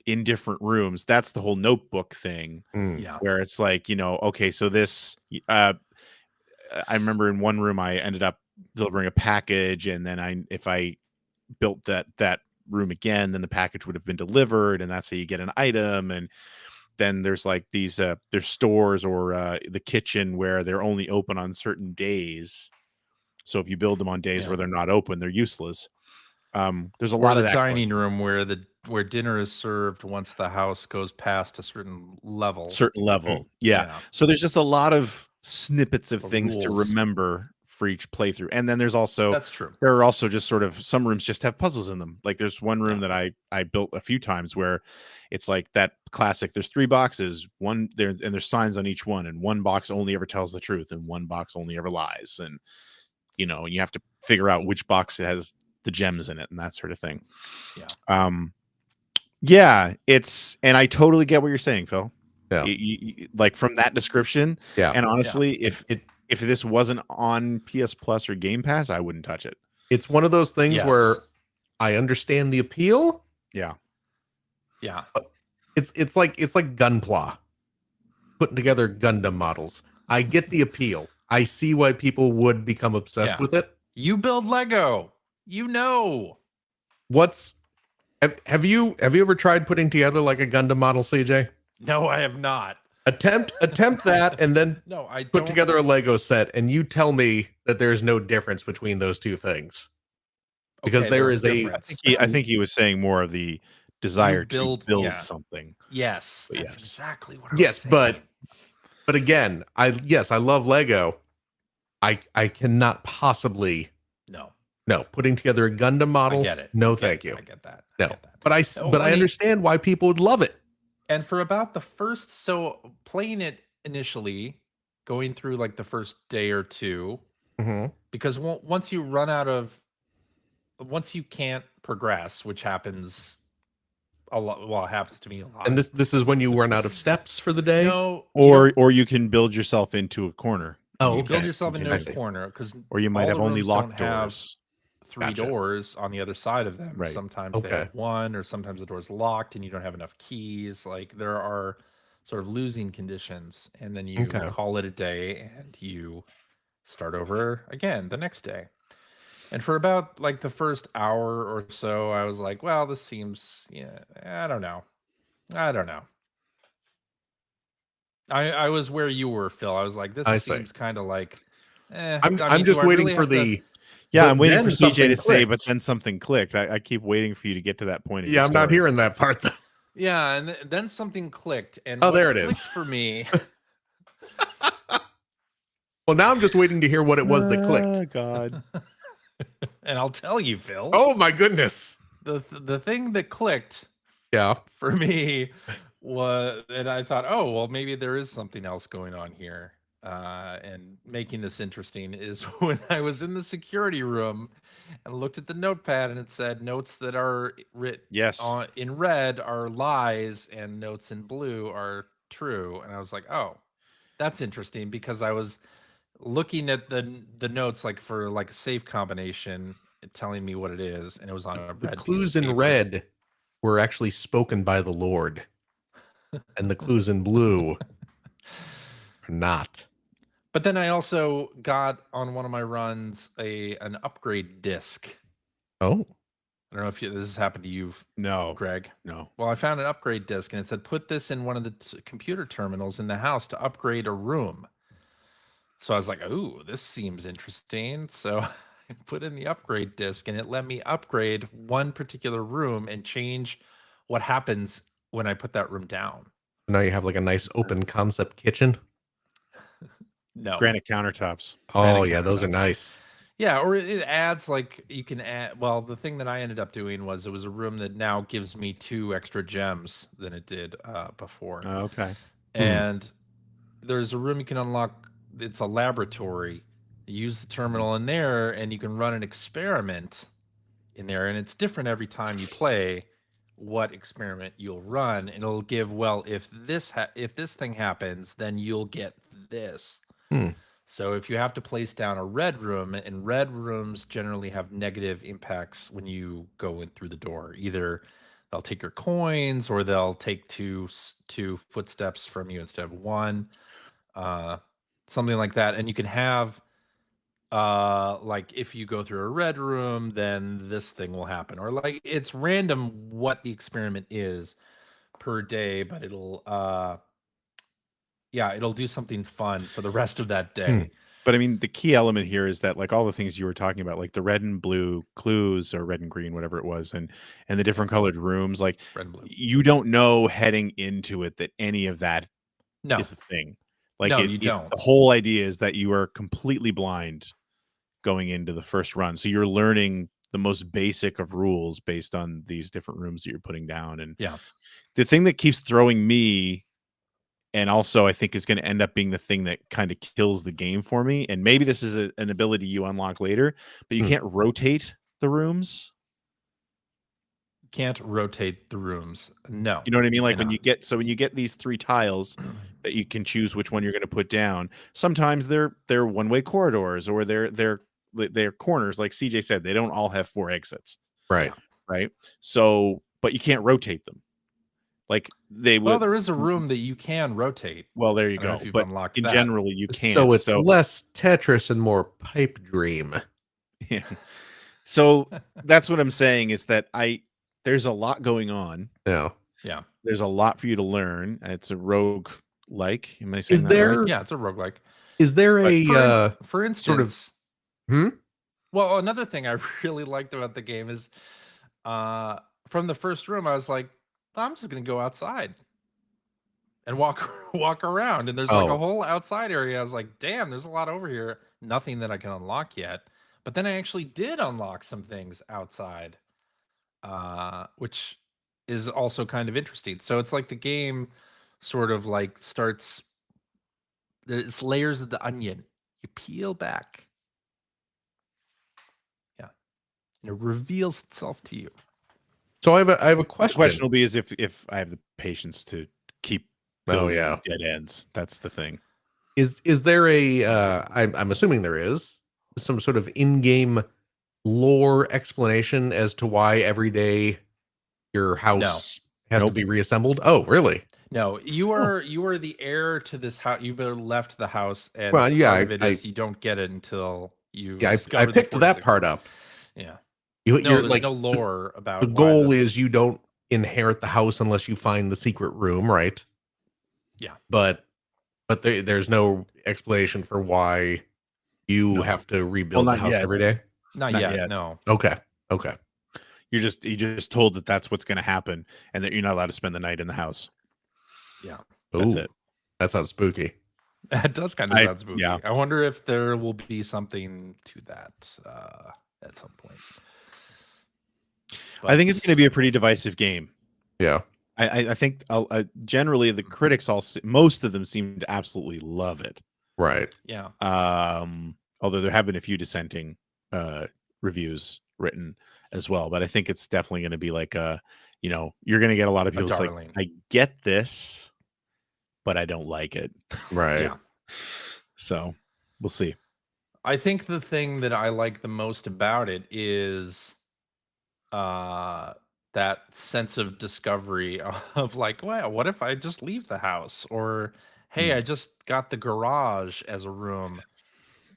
in different rooms. That's the whole notebook thing. Where it's like, okay, so this, I remember in one room I ended up delivering a package, and then if I built that room again, then the package would have been delivered, and that's how you get an item. And then there's like these there's stores or the kitchen where they're only open on certain days. So if you build them on days where they're not open, they're useless. There's a lot of that dining room where dinner is served once the house goes past a certain level. Yeah. So there's just a lot of snippets of things to remember for each playthrough. And then there's also, that's true. There are also just sort of, some rooms just have puzzles in them. Like there's one room that I built a few times where it's like that classic, there's 3 boxes, and there's signs on each one, and one box only ever tells the truth and one box only ever lies. And, you have to figure out which box has the gems in it and that sort of thing. And I totally get what you're saying, Phil. Like from that description. And honestly, if this wasn't on PS Plus or Game Pass, I wouldn't touch it. It's one of those things where I understand the appeal. But it's like Gunpla, putting together Gundam models. I get the appeal. I see why people would become obsessed with it. You build Lego. Have you ever tried putting together like a Gundam model, CJ? No, I have not. Attempt that, and then put together a Lego set, and you tell me that there's no difference between those two things. Because there is I think he was saying more of the desire to build something. Yes, that's exactly what I was saying. But But again, I love Lego. I cannot possibly putting together a Gundam model. I get it. No, thank you. I get that. No, I get that. but I understand why people would love it. And for about the first, so playing it initially, going through like the first day or two, because once you run out of, once you can't progress, which happens a lot. Well, it happens to me a lot. And this is when you run out of steps for the day. No, or you can build yourself into a corner. You build yourself into a corner or you might have only locked doors. Three doors on the other side of them. Right. Sometimes they have one, or sometimes the door's locked and you don't have enough keys. Like there are sort of losing conditions, and then you call it a day and you start over again the next day. And for about like the first hour or so, I was like, well, this seems, I don't know. I was where you were, Phil. I was like, this seems kind of like, I'm just waiting for the. I'm waiting for CJ to say, but then something clicked. I keep waiting for you to get to that point. Yeah, I'm not hearing that part though. Yeah, and then something clicked, and there it is for me. Well, now I'm just waiting to hear what it was that clicked. Oh God! And I'll tell you, Phil. Oh my goodness! The thing that clicked, for me was, and I thought, oh well, maybe there is something else going on here. And making this interesting is when I was in the security room and looked at the notepad, and it said notes that are written in red are lies and notes in blue are true. And I was like, oh, that's interesting, because I was looking at the notes like for like a safe combination, telling me what it is, and it was on a the clues in red were actually spoken by the Lord, and the clues in blue are not. But then I also got on one of my runs an upgrade disc. Oh. I don't know if this has happened to you. No, Greg. No. Well, I found an upgrade disc, and it said, put this in one of the computer terminals in the house to upgrade a room. So I was like, ooh, this seems interesting. So I put in the upgrade disc, and it let me upgrade one particular room and change what happens when I put that room down. Now you have like a nice open concept kitchen. No. Granite countertops. Oh, yeah, those are nice. Yeah, or it adds, like, you can add, well, the thing that I ended up doing was it was a room that now gives me 2 extra gems than it did before. Oh, okay. And there's a room you can unlock. It's a laboratory. You use the terminal in there, and you can run an experiment in there, and it's different every time you play what experiment you'll run, and it'll give, well, if this thing happens, then you'll get this. So if you have to place down a red room, and red rooms generally have negative impacts when you go in through the door. Either they'll take your coins, or they'll take two footsteps from you instead of 1, something like that. And you can have like, if you go through a red room, then this thing will happen, or like it's random what the experiment is per day, but it'll it'll do something fun for the rest of that day. But I mean, the key element here is that, like, all the things you were talking about, like the red and blue clues, or red and green, whatever it was, and the different colored rooms, like, red and blue, you don't know heading into it that any of that is a thing. Like, you don't. The whole idea is that you are completely blind going into the first run, so you're learning the most basic of rules based on these different rooms that you're putting down. And the thing that keeps throwing me, and also I think is going to end up being the thing that kind of kills the game for me, and maybe this is an ability you unlock later, but you can't rotate the rooms. Can't rotate the rooms. No. You know what I mean? Like, when you get these 3 tiles that you can choose which one you're going to put down, sometimes they're one-way corridors, or they're corners. Like CJ said, they don't all have 4 exits. Right. Right. So, but you can't rotate them. Like, they would. Well, there is a room that you can rotate. Well, there you go. But in general, you can't. So it's less Tetris and more pipe dream. Yeah. So that's what I'm saying, is that there's a lot going on. Yeah. Yeah. There's a lot for you to learn. It's a rogue-like. Am I saying that right? Yeah, it's a roguelike. Is there for instance, sort of well, another thing I really liked about the game is from the first room, I was like, I'm just going to go outside. and walk around. And there's like a whole outside area. I was like, damn, there's a lot over here. Nothing that I can unlock yet. But then I actually did unlock some things outside, which is also kind of interesting. So it's like the game sort of like starts, there's layers of the onion. You peel back. Yeah. And it reveals itself to you. So I have a question. The question will be is if I have the patience to keep building dead ends. That's the thing. Is there a I'm assuming there is some sort of in-game lore explanation as to why every day your house has to be reassembled? Oh, really? No, you are the heir to this house. You've left the house, and well, yeah, part of it is you don't get it until you. Yeah, I picked that part up. Yeah. You're there's like no lore about the goal is you don't inherit the house unless you find the secret room, right? Yeah. But there's no explanation for why you have to rebuild the house every day. Not yet. No. Okay. You're just told that that's what's going to happen, and that you're not allowed to spend the night in the house. Yeah. That's it. That sounds spooky. It does kind of sound spooky. Yeah. I wonder if there will be something to that at some point. But I think it's going to be a pretty divisive game. Yeah. I think generally the critics most of them seem to absolutely love it. Right. Yeah. Although there have been a few dissenting reviews written as well, but I think it's definitely going to be like you're going to get a lot of people like, I get this, but I don't like it. Right. Yeah. So we'll see. I think the thing that I like the most about it is that sense of discovery of like, well, what if I just leave the house? Or, hey, I just got the garage as a room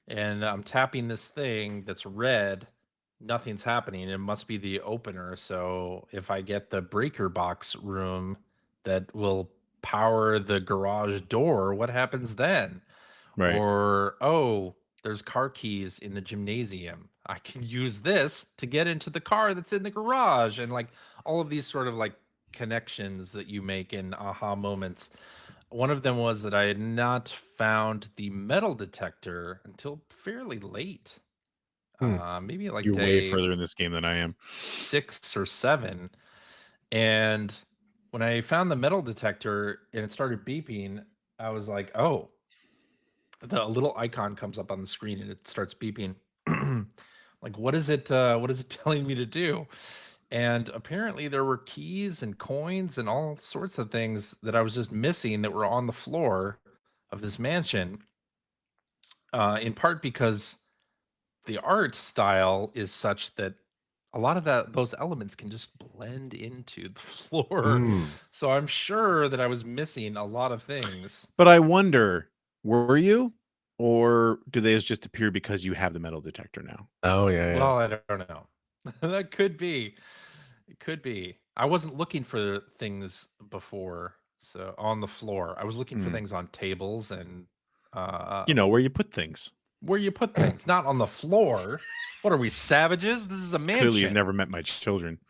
and I'm tapping this thing that's red. Nothing's happening. It must be the opener. So if I get the breaker box room that will power the garage door, what happens then? Right. Or, oh, there's car keys in the gymnasium. I can use this to get into the car that's in the garage. And like all of these sort of like connections that you make in aha moments. One of them was that I had not found the metal detector until fairly late. Maybe like you're way further in this game than I am. 6 or 7. And when I found the metal detector and it started beeping, I was like, oh, the little icon comes up on the screen and it starts beeping. Like, what is it telling me to do? And apparently there were keys and coins and all sorts of things that I was just missing that were on the floor of this mansion. In part because the art style is such that a lot of those elements can just blend into the floor. So I'm sure that I was missing a lot of things. But I wonder, were you? Or do they just appear because you have the metal detector now? Oh, yeah. Well, I don't know. That could be. It could be. I wasn't looking for things before, so on the floor. I was looking for things on tables and where you put things. Where you put things, not on the floor. What are we, savages? This is a mansion. Clearly, you've never met my children.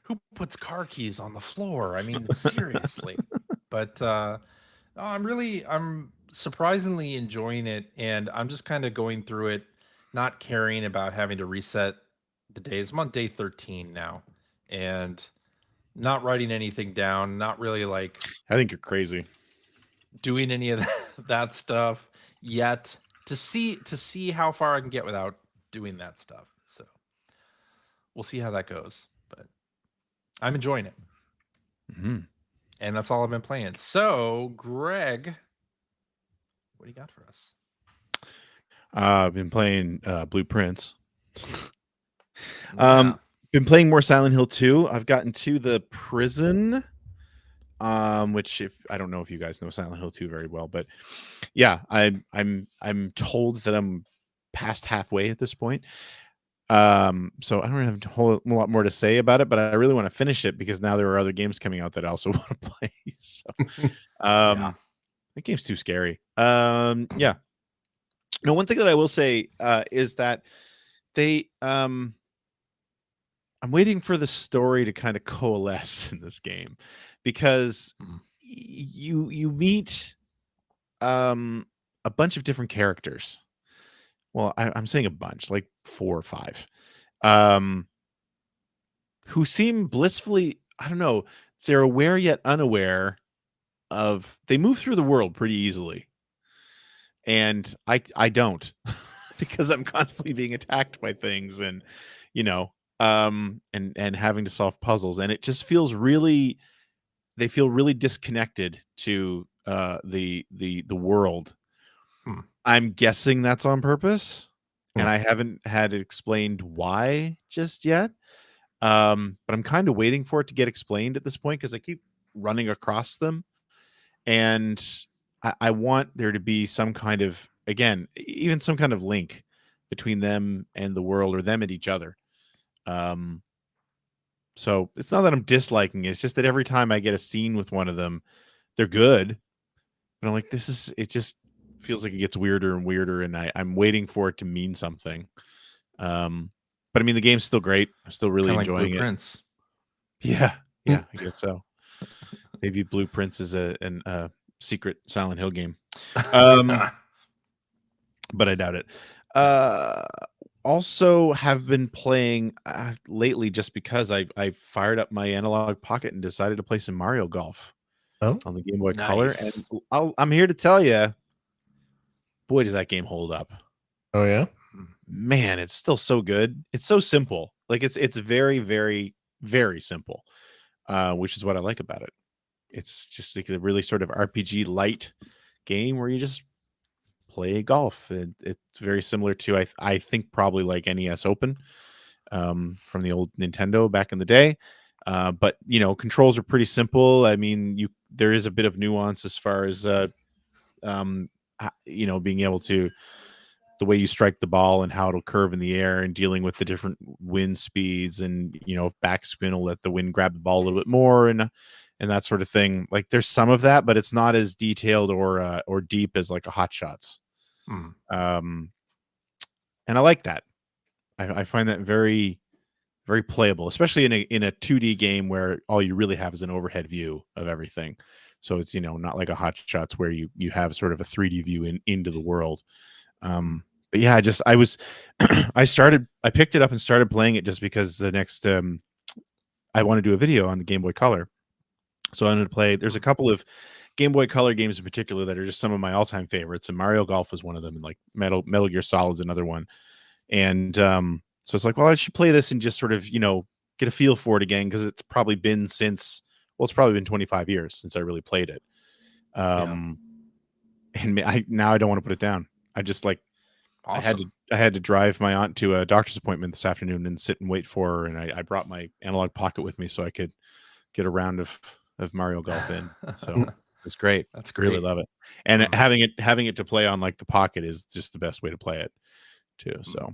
Who puts car keys on the floor? I mean, seriously. But I'm surprisingly enjoying it, and I'm just kind of going through it, not caring about having to reset the days. I'm on day 13 now, and not writing anything down, not really like I think you're crazy doing any of that stuff yet to see how far I can get without doing that stuff. So we'll see how that goes, but I'm enjoying it. And that's all I've been playing. So, Greg, what do you got for us? I've been playing Blueprints. Been playing more Silent Hill 2. I've gotten to the prison, which I don't know if you guys know Silent Hill 2 very well, but yeah, I'm told that I'm past halfway at this point. So I don't have a whole lot more to say about it, but I really want to finish it because now there are other games coming out that I also want to play. So that game's too scary. Yeah. No, one thing that I will say is that they I'm waiting for the story to kind of coalesce in this game, because you meet a bunch of different characters. Well, I'm saying a bunch, like 4 or 5, who seem blissfully, I don't know, they're aware yet unaware of, they move through the world pretty easily. And I don't, because I'm constantly being attacked by things, and and having to solve puzzles, and it just feels really, they feel really disconnected to the world. I'm guessing that's on purpose, and I haven't had it explained why just yet. But I'm kind of waiting for it to get explained at this point, because I keep running across them, and I want there to be some kind of, again, even some kind of link between them and the world, or them and each other. So it's not that I'm disliking it. It's just that every time I get a scene with one of them, they're good, but I'm like, it just feels like it gets weirder and weirder, and I'm waiting for it to mean something. But I mean, the game's still great. I'm still really enjoying it. Blueprints. Yeah, I guess so. Maybe Blueprints is a secret Silent Hill game. But I doubt it. Also have been playing lately, just because I fired up my analog pocket and decided to play some Mario Golf on the Game Boy Color. And I'm here to tell you, boy, does that game hold up. Oh, yeah? Man, it's still so good. It's so simple. Like, it's very, very, very simple, which is what I like about it. It's just like a really sort of RPG light game where you just play golf. It's very similar to, I think, probably like NES Open from the old Nintendo back in the day. But controls are pretty simple. I mean, there is a bit of nuance as far as being able to, the way you strike the ball and how it'll curve in the air, and dealing with the different wind speeds, and if backspin will let the wind grab the ball a little bit more, and that sort of thing. Like, there's some of that, but it's not as detailed or deep as like a Hot Shots. And I like that. I find that very, very playable, especially in a 2D game where all you really have is an overhead view of everything. So it's not like a Hot Shots where you have sort of a 3D view into the world. But yeah, I picked it up and started playing it just because the next I want to do a video on the Game Boy Color. So I'm going to play. There's a couple of Game Boy Color games in particular that are just some of my all-time favorites, and Mario Golf was one of them, and like Metal Gear Solid's another one. And so it's like, well, I should play this and just sort of get a feel for it again, because it's probably been 25 years since I really played it. And now I don't want to put it down. I just like, awesome. I had to drive my aunt to a doctor's appointment this afternoon and sit and wait for her, and I brought my analog pocket with me so I could get a round of Mario Golf in. So it's great. That's great. Really love it. And having it to play on like the pocket is just the best way to play it too. So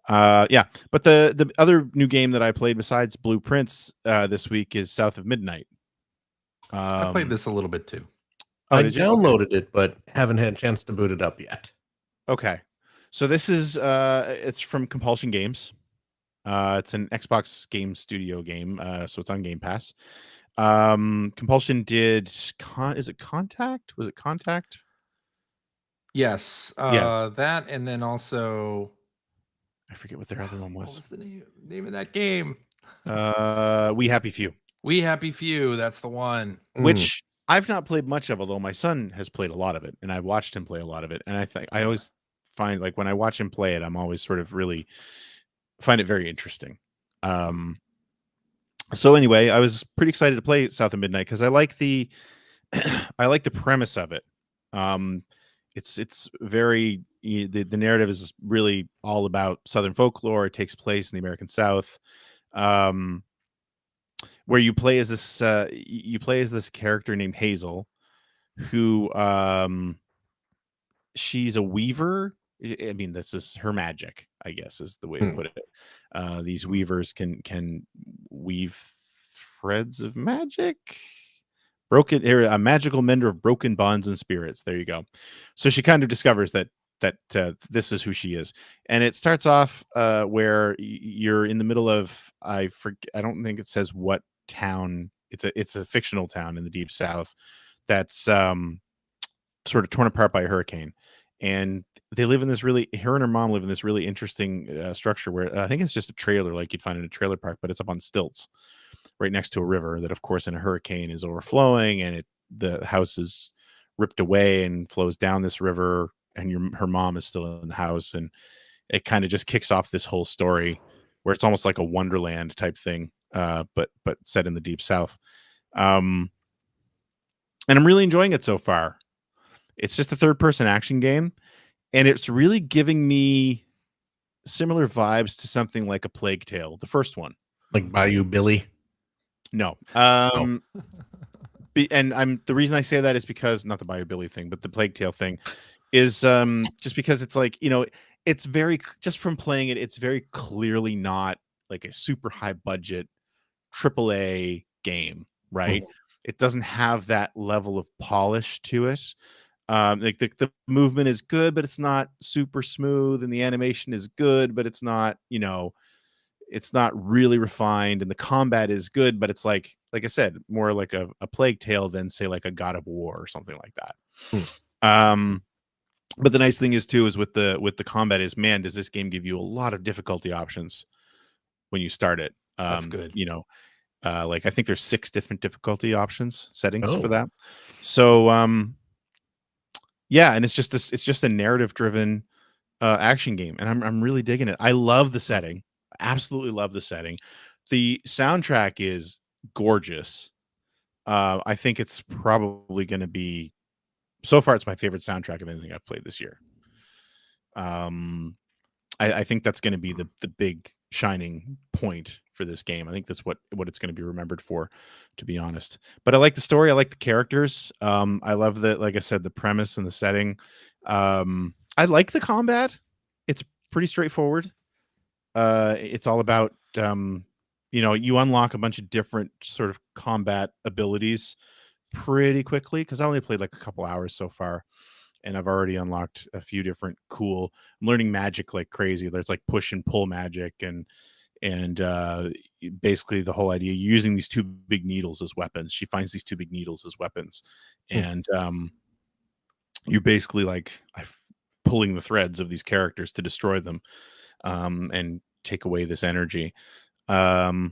yeah. But the other new game that I played besides Blueprints this week is South of Midnight. I played this a little bit too. I downloaded it, but haven't had a chance to boot it up yet. Okay. So this is it's from Compulsion Games. It's an Xbox Game Studio game, so it's on Game Pass. Compulsion did is it Contact? Was it Contact? Yes. That, and then also I forget what their other one was. What was the name of that game? We Happy Few. We Happy Few, that's the one. Which I've not played much of, although my son has played a lot of it, and I've watched him play a lot of it. And I always find, like, when I watch him play it, I'm always sort of really find it very interesting. So anyway, I was pretty excited to play South of Midnight because I like the premise of it. It's very, the narrative is really all about Southern folklore. It takes place in the American South, where you play as this character named Hazel, who she's a weaver. I mean, that's just her magic, I guess, is the way to put it. These weavers can weave threads of magic. A magical mender of broken bonds and spirits. There you go. So she kind of discovers that this is who she is. And it starts off where you're in the middle of, I don't think it says what town. It's a fictional town in the deep south that's sort of torn apart by a hurricane, and they live in this her and her mom live in this really interesting structure where I think it's just a trailer like you'd find in a trailer park, but it's up on stilts right next to a river that, of course, in a hurricane is overflowing, and the house is ripped away and flows down this river, and her mom is still in the house, and it kind of just kicks off this whole story where it's almost like a Wonderland type thing, but set in the deep south. And I'm really enjoying it so far. It's just a third-person action game, and it's really giving me similar vibes to something like a Plague Tale, the first one. Like Bayou Billy? No. No. And the reason I say that is because, not the Bayou Billy thing, but the Plague Tale thing is just because it's like, it's very, just from playing it, it's very clearly not like a super high budget AAA game, right? It doesn't have that level of polish to it. Like the movement is good, but it's not super smooth, and the animation is good, but it's not, it's not really refined, and the combat is good, but it's like I said, more like a Plague Tale than, say, like a God of War or something like that. But the nice thing is too is with the combat is, man, does this game give you a lot of difficulty options when you start it. That's good. Like I think there's 6 different difficulty options settings for that. So yeah, and it's just a narrative driven action game, and I'm really digging it. I love the setting. I absolutely love the setting. The soundtrack is gorgeous. I think it's probably going to be, so far, it's my favorite soundtrack of anything I've played this year. I think that's going to be the big shining point for this game. I think that's what it's going to be remembered for, to be honest. But I like the story. I like the characters. I love like I said, the premise and the setting. I like the combat. It's pretty straightforward. It's all about, you unlock a bunch of different sort of combat abilities pretty quickly, because I only played like a couple hours so far, and I've already unlocked a few different cool. I'm learning magic like crazy. There's like push and pull magic, and basically the whole idea, using these 2 big needles as weapons. She finds these 2 big needles as weapons, and you basically like pulling the threads of these characters to destroy them, and take away this energy. But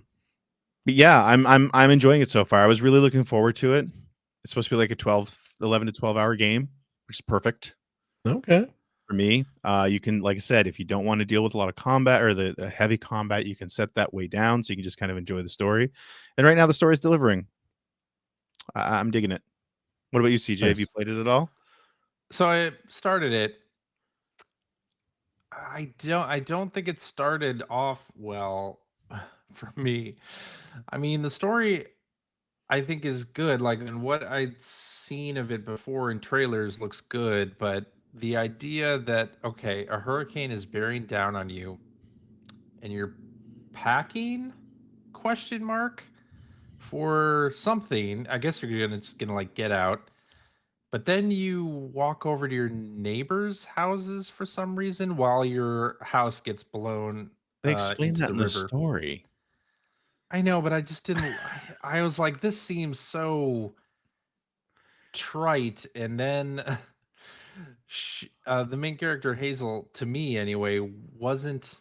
yeah, I'm enjoying it so far. I was really looking forward to it. It's supposed to be like a 11 to 12 hour game, which is perfect. Okay. For me, you can, like I said, if you don't want to deal with a lot of combat or the heavy combat, you can set that way down so you can just kind of enjoy the story. And right now the story is delivering. I'm digging it. What about you, CJ? Nice. Have you played it at all? So I started it. I don't think it started off well for me. I mean, the story I think is good. Like, and what I'd seen of it before in trailers looks good, but the idea that, okay, a hurricane is bearing down on you and you're packing for something. I guess you're just gonna like get out. But then you walk over to your neighbors' houses for some reason while your house gets blown They explain into that the in river. the story. I know, but I just didn't. I was like, this seems so trite. And then the main character, Hazel, to me anyway, wasn't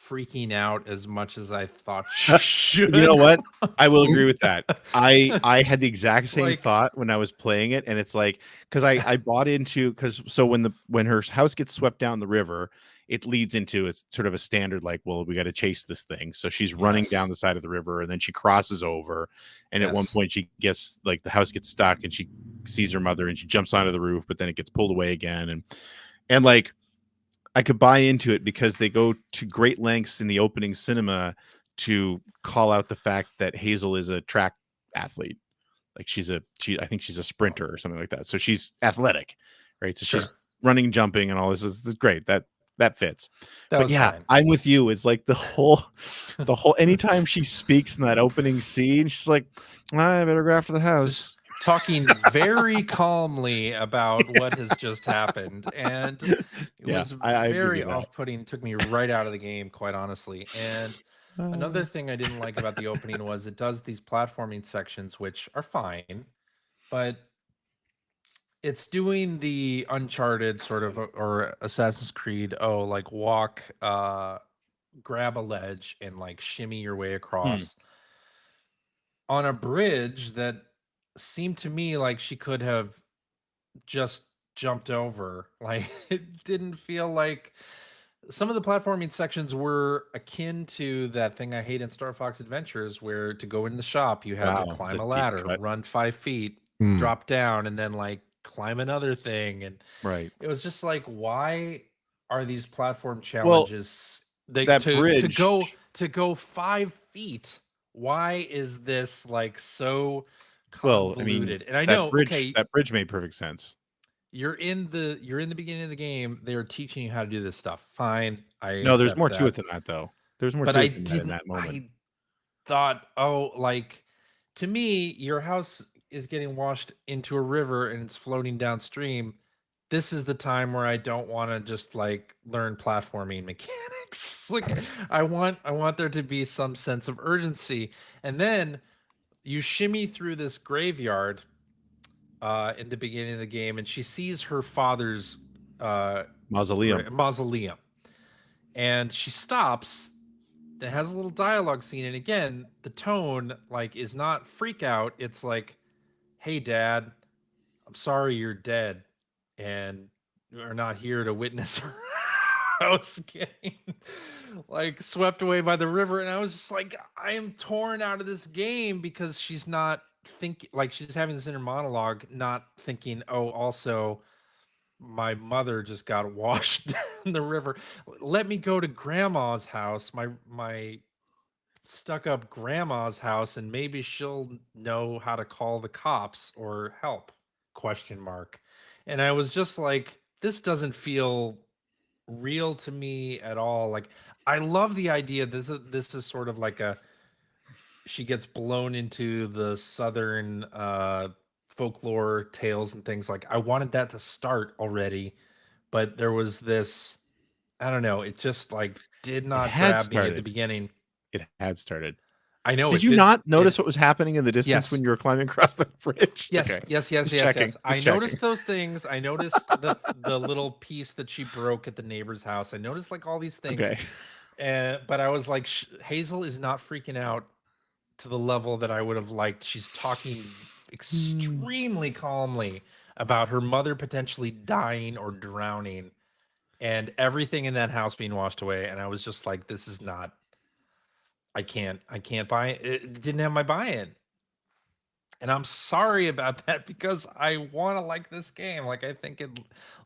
freaking out as much as I thought she should. You know what? I will agree with that. I had the exact same Like- thought when I was playing it, and it's like, because I bought into, so when her house gets swept down the river, it leads into a sort of a standard, like, well, we got to chase this thing. So she's running Yes. down the side of the river, and then she crosses over, and at one Yes. point she gets, like, the house gets stuck, and she sees her mother, and she jumps onto the roof, but then it gets pulled away again, and like, I could buy into it because they go to great lengths in the opening cinema to call out the fact that Hazel is a track athlete. Like I think she's a sprinter or something like that. So she's athletic, right? So she's running, jumping, and all this is great. That that fits. That But was yeah, fine. I'm with you. It's like the whole anytime she speaks in that opening scene, she's like, I better go after the house. Just talking very calmly about what has just happened. And it was very off-putting, took me right out of the game, quite honestly. And another thing I didn't like about the opening was it does these platforming sections, which are fine, but it's doing the Uncharted sort of or Assassin's Creed, like walk, grab a ledge and like shimmy your way across on a bridge that seemed to me like she could have just jumped over. Like it didn't feel like some of the platforming sections were akin to that thing I hate in Star Fox Adventures, where to go in the shop you had to climb a ladder, run 5 feet, drop down, and then like climb another thing. And it was just like, why are these platform challenges to go 5 feet? Why is this like so convoluted? And I know that bridge made perfect sense. You're in the beginning of the game. They're teaching you how to do this stuff. Fine. No, there's more to it than that, though. There's more to it than that in that moment. I thought, like, to me, your house is getting washed into a river and it's floating downstream. This is the time where I don't want to just like learn platforming mechanics. Like, I want there to be some sense of urgency. And then you shimmy through this graveyard in the beginning of the game, and she sees her father's mausoleum, and she stops. It has a little dialogue scene, and again, the tone like is not freak out. It's like, "Hey, Dad, I'm sorry you're dead, and we're not here to witness her house getting like swept away by the river." And I was just like, I am torn out of this game because she's not thinking, like she's having this inner monologue, not thinking, oh, also my mother just got washed down the river. Let me go to grandma's house, my stuck up grandma's house, and maybe she'll know how to call the cops or help, ? And I was just like, this doesn't feel real to me at all. Like, I love the idea this is sort of like she gets blown into the southern folklore tales and things. Like, I wanted that to start already, but there was this, I don't know, it just like did not grab me at the beginning. It had started. I know. Did you not notice what was happening in the distance when you were climbing across the bridge? Yes, okay. yes. I noticed those things. I noticed the little piece that she broke at the neighbor's house. I noticed like all these things. Okay. But I was like, Hazel is not freaking out to the level that I would have liked. She's talking extremely calmly about her mother potentially dying or drowning and everything in that house being washed away. And I was just like, this is not, I can't buy it. It didn't have my buy-in. And I'm sorry about that because I want to like this game. Like, I think it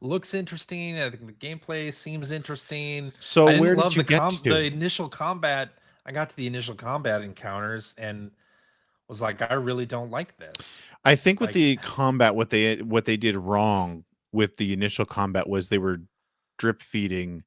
looks interesting. I think the gameplay seems interesting. So where did you get to? The initial combat. I got to the initial combat encounters and was like, I really don't like this. I think with the combat, what they did wrong with the initial combat was they were drip feeding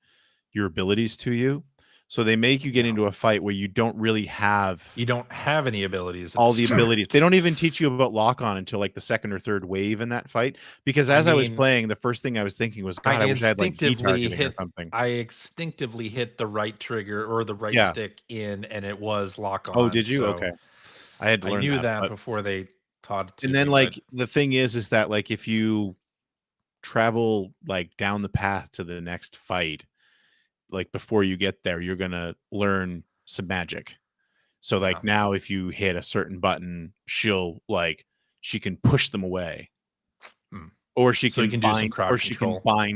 your abilities to you. So they make you get into a fight where you don't really have any abilities. All the abilities. They don't even teach you about lock on until like the second or third wave in that fight. Because as I was playing, the first thing I was thinking was, God, I wish I had like Z targeting or something. I instinctively hit the right trigger or the right stick in, and it was lock on. Oh, did you? Okay. I had to learn I knew that before they taught it to me. And then like the thing is that like if you travel like down the path to the next fight, like before you get there, you're gonna learn some magic. So like now if you hit a certain button, she can push them away. Or she can bind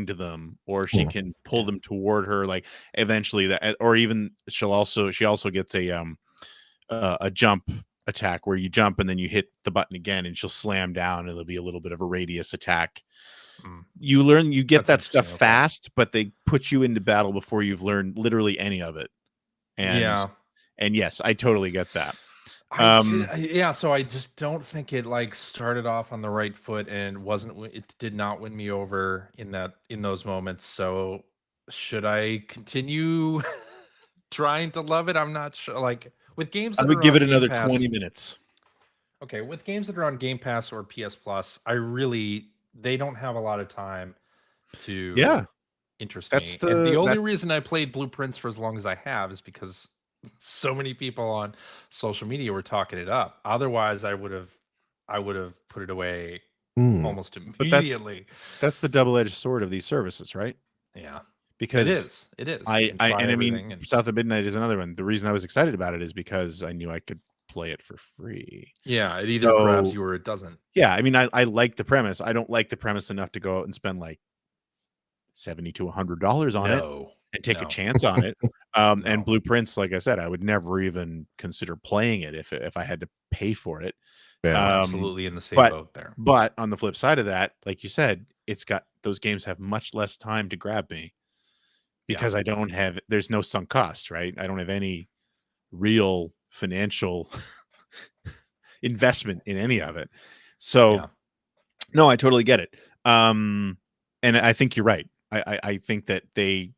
them, or she can pull them toward her, like eventually that, or even she also gets a jump attack where you jump and then you hit the button again and she'll slam down and there'll be a little bit of a radius attack. You get that stuff fast, but they put you into battle before you've learned literally any of it. And yes, I totally get that. So I just don't think it like started off on the right foot and it did not win me over in those moments. So should I continue trying to love it? I'm not sure. Like with games I that would are give on it another Game Pass, 20 minutes. Okay, with games that are on Game Pass or PS Plus, they don't have a lot of time to interest me. And the only reason I played Blueprints for as long as I have is because so many people on social media were talking it up. Otherwise, I would have put it away almost immediately. But that's the double-edged sword of these services, right? Yeah. Because it is. I mean, South of Midnight is another one. The reason I was excited about it is because I knew I could play it for free. Yeah, it either grabs you or it doesn't. Yeah, I mean, I like the premise. I don't like the premise enough to go out and spend like $70 to $100 on it and take a chance on it. And Blueprints, like I said, I would never even consider playing it if I had to pay for it. Yeah, absolutely in the same boat there. But on the flip side of that, like you said, those games have much less time to grab me because there's no sunk cost, right? I don't have any real financial investment in any of it. So no, I totally get it. And I think you're right. I think that they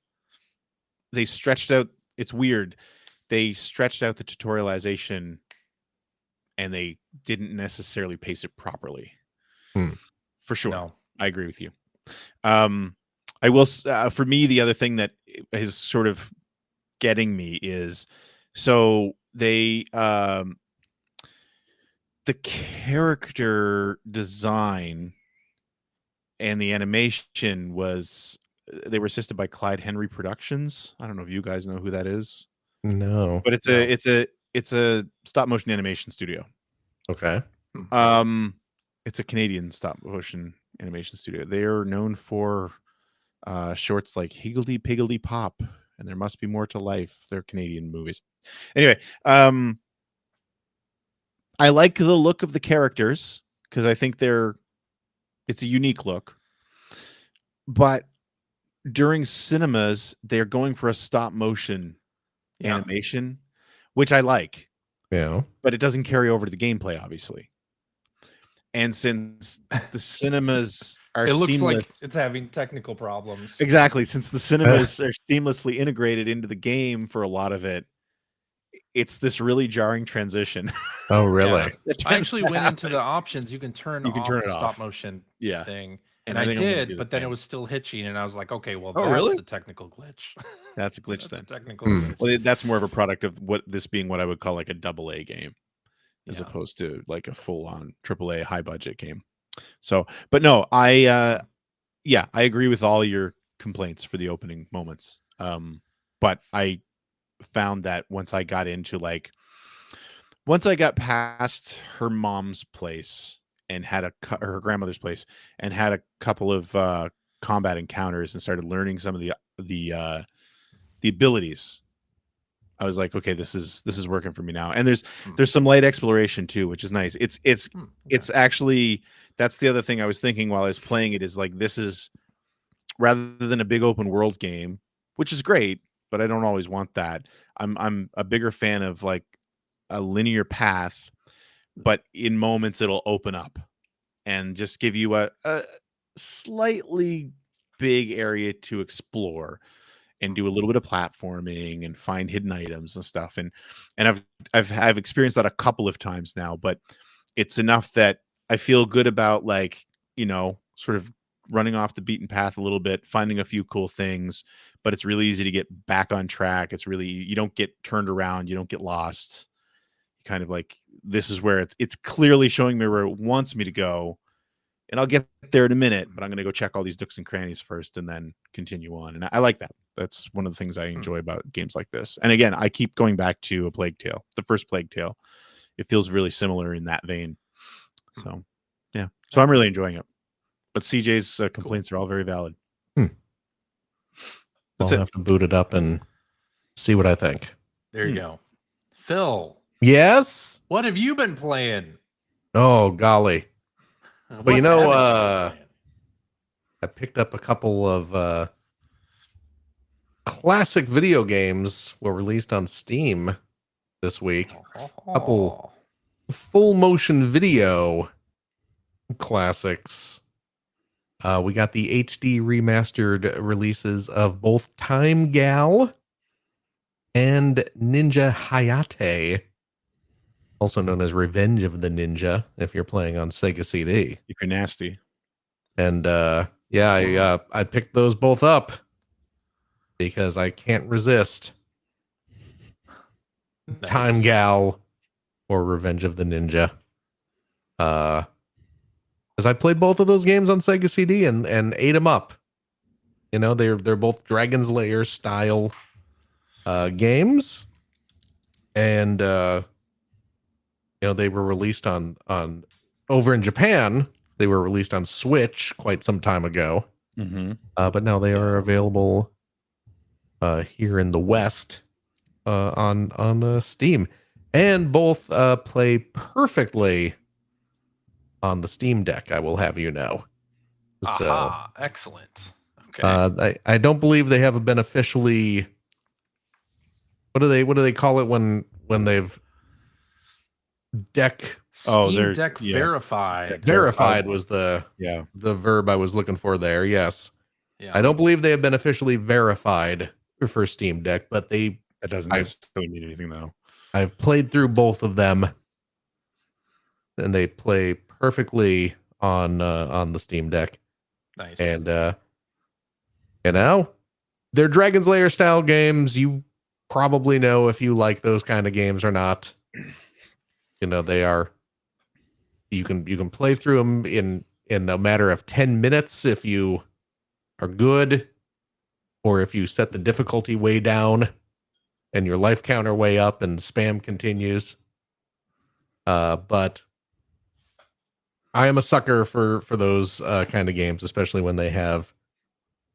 stretched out, it's weird. They stretched out the tutorialization and they didn't necessarily pace it properly. For sure. No. I agree with you. I will, for me, the other thing that is sort of getting me is, so the character design and the animation they were assisted by Clyde Henry Productions. I don't know if you guys know who that is. No. But it's a stop motion animation studio. Okay. It's a Canadian stop motion animation studio. They are known for shorts like Higgledy Piggledy Pop and There Must Be More to Life. They're Canadian movies. Anyway, I like the look of the characters because I think it's a unique look. But during cinemas, they're going for a stop motion animation, which I like. Yeah. But it doesn't carry over to the gameplay, obviously. And since the cinemas are it looks like it's having technical problems. Exactly. Since the cinemas are seamlessly integrated into the game for a lot of it, it's this really jarring transition. Oh, really? I actually went into the options. You can turn off the stop motion thing. And I did, but then it was still hitching, and I was like, okay, well, that's the technical glitch. That's a glitch then. Technical glitch. Well, that's more of a product of this being what I would call like a AA game, as opposed to like a full-on AAA high-budget game. So, but no, I agree with all your complaints for the opening moments. But I found that once I got past her mom's place and had her grandmother's place and had a couple of combat encounters and started learning some of the abilities, I was like, okay, this is working for me now. And there's some light exploration too, which is nice. It's actually, that's the other thing I was thinking while I was playing it, is like, this is, rather than a big open world game, which is great, but I don't always want that. I'm a bigger fan of like a linear path, but in moments it'll open up and just give you a slightly big area to explore and do a little bit of platforming and find hidden items and stuff. And I've experienced that a couple of times now, but it's enough that I feel good about, like, sort of running off the beaten path a little bit, finding a few cool things, but it's really easy to get back on track. You don't get turned around. You don't get lost. Kind of like, this is where it's clearly showing me where it wants me to go. And I'll get there in a minute, but I'm going to go check all these nooks and crannies first and then continue on. And I like that. That's one of the things I enjoy about games like this. And again, I keep going back to A Plague Tale, the first Plague Tale. It feels really similar in that vein. So, yeah. So I'm really enjoying it. But CJ's complaints are all very valid. I'll have to boot it up and see what I think. There you go. Phil. Yes? What have you been playing? Oh, golly. Well, I picked up a couple of classic video games were released on Steam this week. A couple full motion video classics. We got the HD remastered releases of both Time Gal and Ninja Hayate, also known as Revenge of the Ninja, if you're playing on Sega CD. If you're nasty. And I picked those both up because I can't resist Time Gal or Revenge of the Ninja. Because I played both of those games on Sega CD and ate them up. You know, they're both Dragon's Lair style games, and they were released on over in Japan. They were released on Switch quite some time ago, but now they are available here in the West on Steam, and both play perfectly on the Steam Deck, I will have you know. So, excellent. Okay. I don't believe they have been officially. What do they call it when they've deck? Steam Deck verified. Verified was the verb I was looking for there. Yes. Yeah. I don't believe they have been officially verified for Steam Deck, but that doesn't necessarily mean anything though. I've played through both of them, and they play perfectly on the Steam Deck. Nice. And they're Dragon's Lair style games. You probably know if you like those kind of games or not. They are. You can play through them in a matter of 10 minutes if you are good, or if you set the difficulty way down and your life counter way up and spam continues. But I am a sucker for those kind of games, especially when they have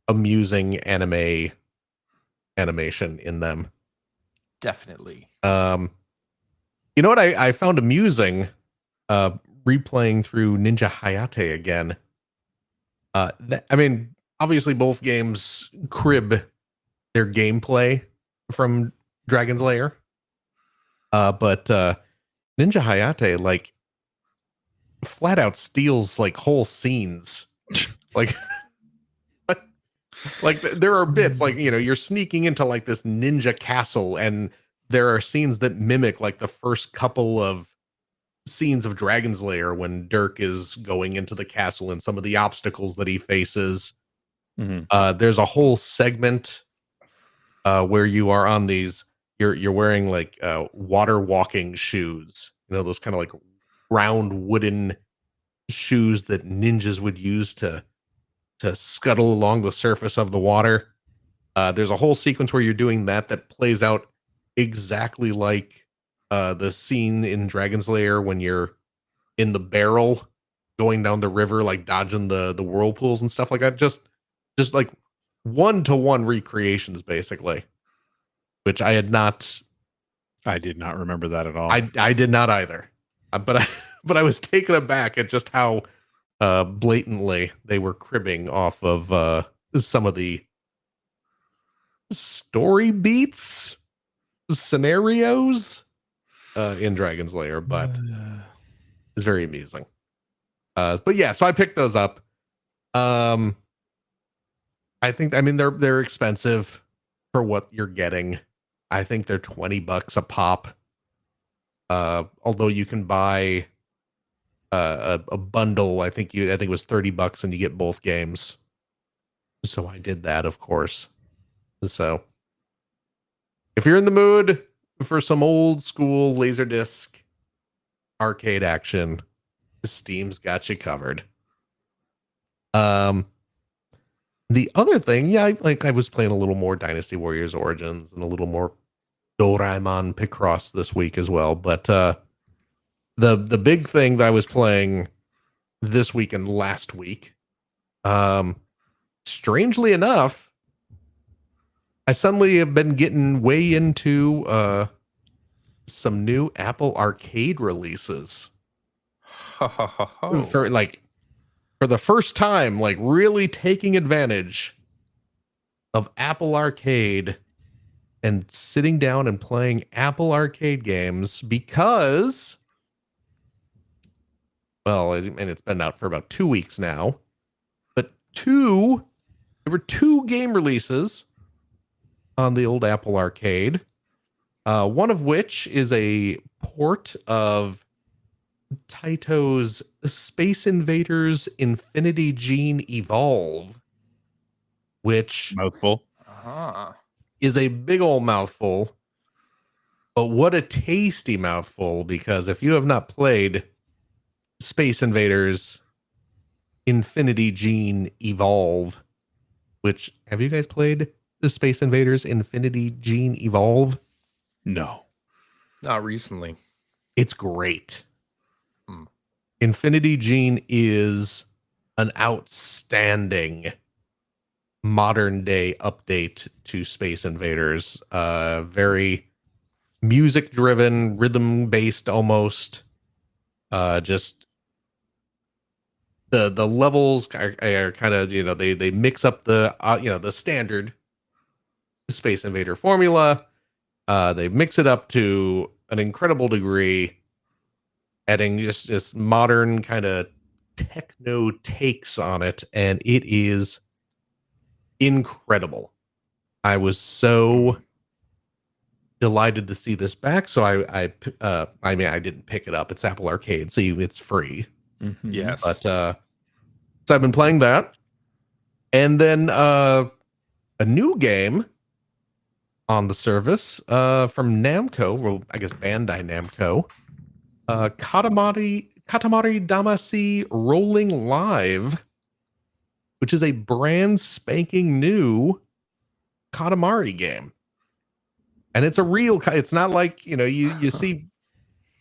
amusing animation in them. Definitely. You know what I found amusing replaying through Ninja Hayate again. Obviously both games crib their gameplay from Dragon's Lair. But Ninja Hayate, like, flat out steals like whole scenes. like there are bits like, you're sneaking into like this ninja castle, and there are scenes that mimic like the first couple of scenes of Dragon's Lair when Dirk is going into the castle and some of the obstacles that he faces. There's a whole segment where you are on these, you're wearing like water walking shoes, those kind of like round wooden shoes that ninjas would use to scuttle along the surface of the water. There's a whole sequence where you're doing that plays out exactly like the scene in Dragon's Lair when you're in the barrel going down the river, like dodging the whirlpools and stuff like that. Just like 1-to-1 recreations, basically, which I did not remember that at all. I did not either, but I was taken aback at just how blatantly they were cribbing off of some of the story beats, scenarios in Dragon's Lair, but it's very amusing. But yeah, so I picked those up. I think they're expensive for what you're getting. I think they're $20 a pop. Although you can buy a bundle, I think it was $30 and you get both games. So I did that, of course. So if you're in the mood for some old school Laserdisc arcade action, Steam's got you covered. The other thing, I was playing a little more Dynasty Warriors Origins and a little more Doraemon Picross this week as well. But the big thing that I was playing this week and last week, strangely enough, I suddenly have been getting way into some new Apple Arcade releases. For the first time, like really taking advantage of Apple Arcade and sitting down and playing Apple Arcade games because, well, and it's been out for about 2 weeks now, but were two game releases on the old Apple Arcade. One of which is a port of Taito's Space Invaders Infinity Gene Evolve, which Mouthful. is a big old mouthful. But what a tasty mouthful, because if you have not played Space Invaders Infinity Gene Evolve, which, have you guys played the Space Invaders Infinity Gene Evolve? No. Not recently. It's great. Infinity Gene is an outstanding modern day update to Space Invaders. Very music driven, rhythm based almost. Just the levels are kind of, they mix up the the standard Space Invader formula. They mix it up to an incredible degree, adding just this modern kind of techno takes on it, and it is incredible. I was so delighted to see this back, so I didn't pick it up. It's Apple Arcade, so it's free. Yes, but so I've been playing that, and then a new game on the service from Namco, well, I guess Bandai Namco, Katamari Damacy Rolling Live, which is a brand spanking new Katamari game. And it's it's not like, you see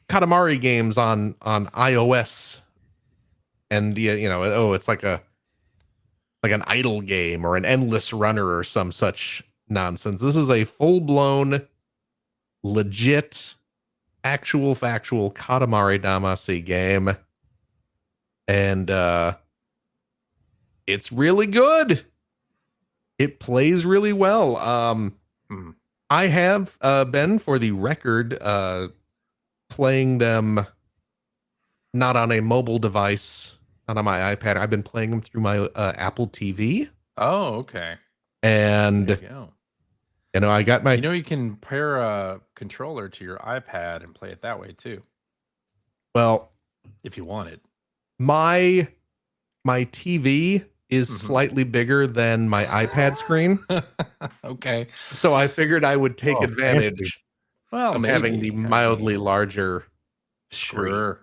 Katamari games on iOS and it's like an idle game or an endless runner or some such nonsense. This is a full-blown, legit, actual factual Katamari Damacy game, and it's really good. It plays really well. I have been, for the record, playing them not on a mobile device, not on my iPad. I've been playing them through my Apple TV. Oh, okay. And there you go. I got my. You can pair a controller to your iPad and play it that way too. Well, if you wanted. My TV is slightly bigger than my iPad screen. Okay. So I figured I would take advantage of having the mildly larger screen. Sure.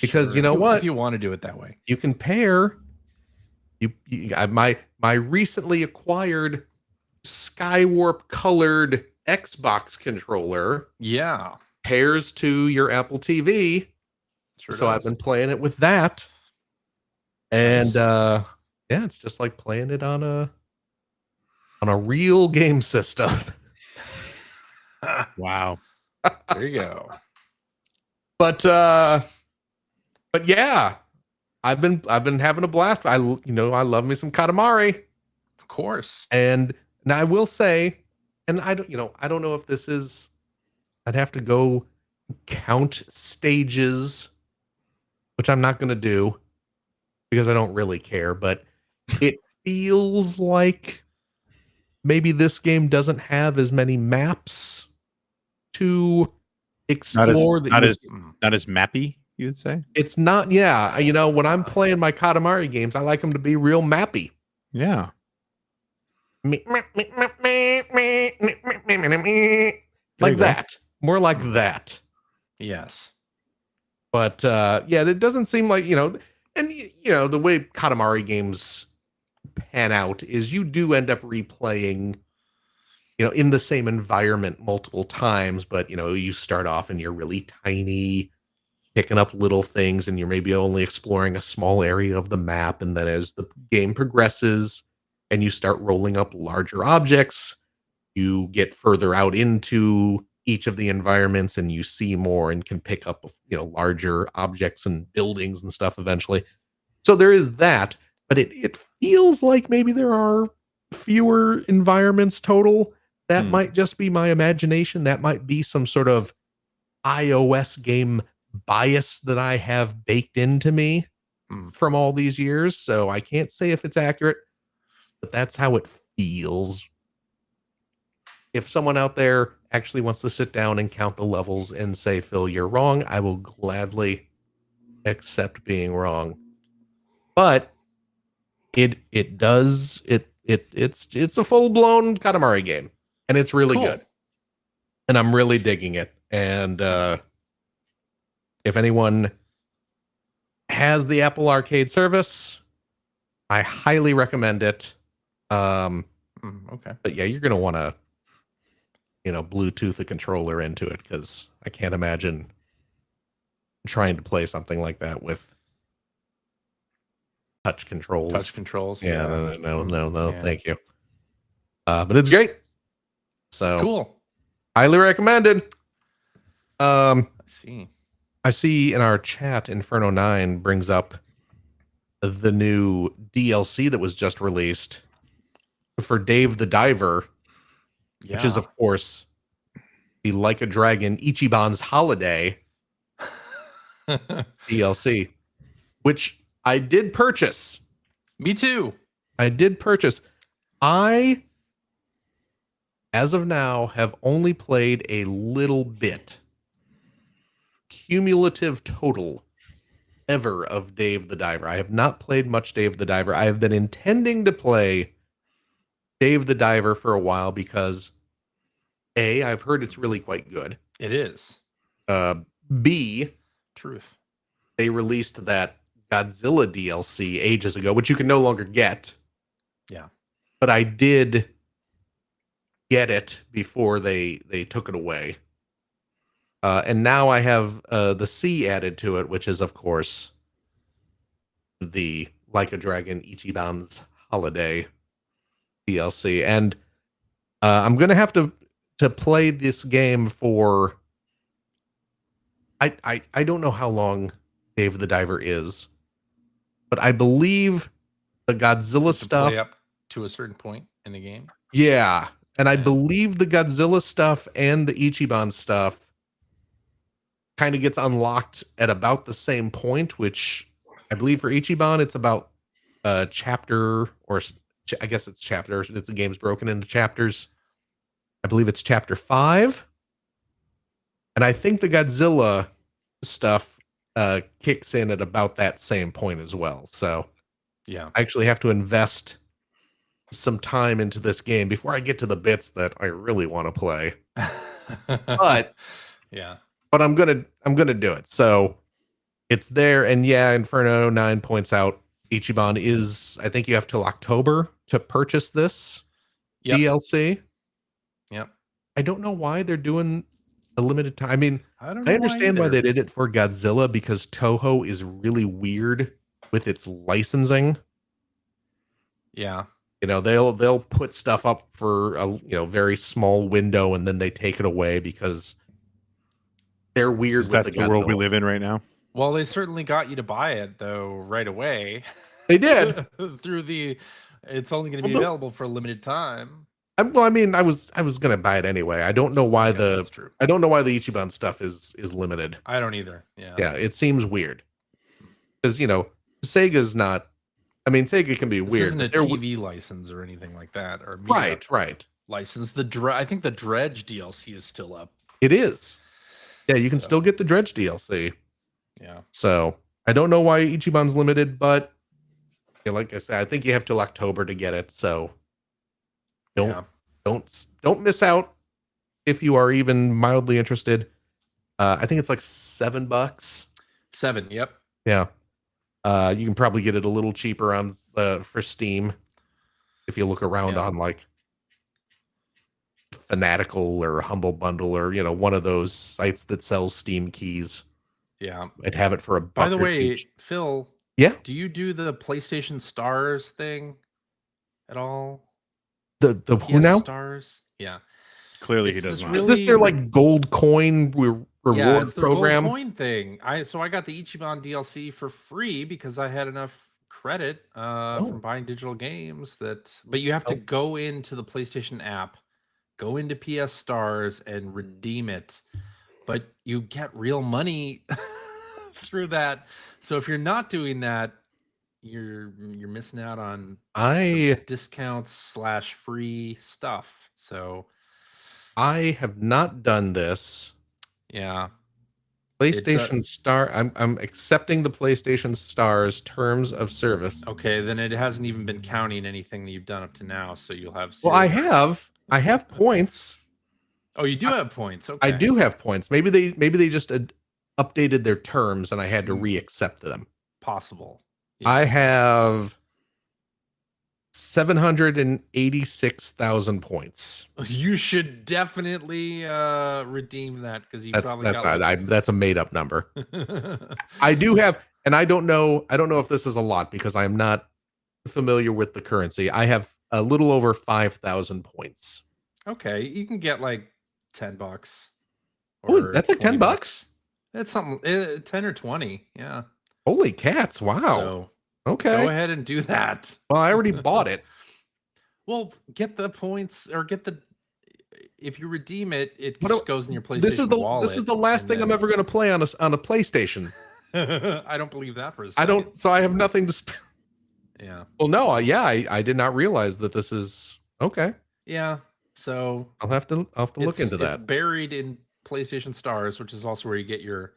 Because you know what? If you want to do it that way. You can pair my recently acquired Skywarp colored Xbox controller. Yeah. Pairs to your Apple TV. Sure so does. I've been playing it with that. And yeah, it's just like playing it on a real game system. Wow. There you go. But yeah, I've been having a blast. I love me some Katamari. Of course. And now I will say, and I don't know if this is, I'd have to go count stages, which I'm not going to do because I don't really care, but it feels like maybe this game doesn't have as many maps to explore. Not as mappy, you would say? It's not, yeah. When I'm playing my Katamari games, I like them to be real mappy. Yeah. Like that. More like that. Yes. But yeah, it doesn't seem like, and the way Katamari games pan out is you do end up replaying, in the same environment multiple times, but you start off and you're really tiny, picking up little things, and you're maybe only exploring a small area of the map, and then as the game progresses and you start rolling up larger objects, you get further out into each of the environments and you see more and can pick up larger objects and buildings and stuff eventually. So there is that, but it feels like maybe there are fewer environments total. That might just be my imagination. That might be some sort of iOS game bias that I have baked into me from all these years. So I can't say if it's accurate, but that's how it feels. If someone out there actually wants to sit down and count the levels and say, Phil, you're wrong, I will gladly accept being wrong. But it's a full-blown Katamari game, and it's really good. And I'm really digging it. And if anyone has the Apple Arcade service, I highly recommend it. Okay. But yeah, you're going to want to, Bluetooth a controller into it, because I can't imagine trying to play something like that with touch controls. Yeah, no, Yeah. thank you. But it's great. So Cool. Highly recommended. I see in our chat, Inferno9 brings up the new DLC that was just released for Dave the Diver, which is, of course, the Like a Dragon Ichiban's Holiday DLC, which I did purchase. Me too. I did purchase. I, as of now, have only played a little bit. Cumulative total ever of Dave the Diver. I have not played much Dave the Diver. I have been intending to play Dave the Diver for a while because A, I've heard it's really quite good. It is. B, truth. They released that Godzilla DLC ages ago, which you can no longer get. Yeah. But I did get it before they took it away. And now I have the C added to it, which is, of course, the Like a Dragon Ichiban's Holiday DLC. And I'm going to have to play this game for... I don't know how long Dave the Diver is, but I believe the Godzilla stuff... play up to a certain point in the game. Yeah. And I believe the Godzilla stuff and the Ichiban stuff kind of gets unlocked at about the same point, which I believe for Ichiban, it's about chapter, or I guess it's chapters. The game's broken into chapters. I believe it's chapter 5. And I think the Godzilla stuff kicks in at about that same point as well. So yeah, I actually have to invest some time into this game before I get to the bits that I really want to play. But yeah. But I'm gonna do it. So it's there, and yeah, Inferno 9 points out Ichiban is. I think you have till October to purchase this DLC. Yep. I don't know why they're doing a limited time. I mean, I don't know. I understand why they did it for Godzilla, because Toho is really weird with its licensing. Yeah. They'll put stuff up for a very small window, and then they take it away because they're weird. That's the world we live in right now. Well, they certainly got you to buy it though right away. They did through the. It's only going to be available for a limited time. I was going to buy it anyway. I don't know why that's true. I don't know why the Ichiban stuff is limited. I don't either. Yeah. Yeah, it seems weird because Sega's not. I mean, Sega can be weird. Isn't a TV license or anything like that, or media right license. I think the Dredge DLC is still up. It is. Yeah, you can still get the Dredge DLC. Yeah. So I don't know why Ichiban's limited, but like I said, I think you have till October to get it. So don't miss out if you are even mildly interested. I think it's like $7. $7. Yep. Yeah. You can probably get it a little cheaper on for Steam if you look around on like Fanatical or Humble Bundle or one of those sites that sells Steam keys. Yeah, I'd have it for a buck. By the way, Phil. Yeah. Do you do the PlayStation Stars thing at all? The who now? Stars. Yeah. Clearly he does not. Is this their like gold coin reward it's program? Gold coin thing. I got the Ichiban DLC for free because I had enough credit from buying digital games but you have to go into the PlayStation app, go into PS Stars and redeem it. But you get real money through that. So if you're not doing that, you're missing out on discounts / free stuff. So I have not done this. Yeah. PlayStation Star. I'm accepting the PlayStation Star's terms of service. Okay, then it hasn't even been counting anything that you've done up to now, so you'll have 0. Well, I have points. Oh, you do have points. Okay. I do have points. Maybe they just updated their terms and I had to re-accept them. Possible. Yeah. I have 786,000 points. You should definitely redeem that because you probably got that's a made up number. I do have, and I don't know if this is a lot because I'm not familiar with the currency. I have a little over 5,000 points. Okay, you can get like $10. Oh, that's like $10? It's something 10 or 20. Yeah. Holy cats! Wow. So okay, go ahead and do that. Well, I already bought it. Well, get the points or get the. If you redeem it, it just goes in your PlayStation wallet. This is the last thing I'm ever going to play on a PlayStation. I don't believe that for a second. I don't. So I have nothing to spend. Yeah. Well, no. I did not realize that this is okay. Yeah. So I'll have to look into that. It's buried in PlayStation Stars, which is also where you get your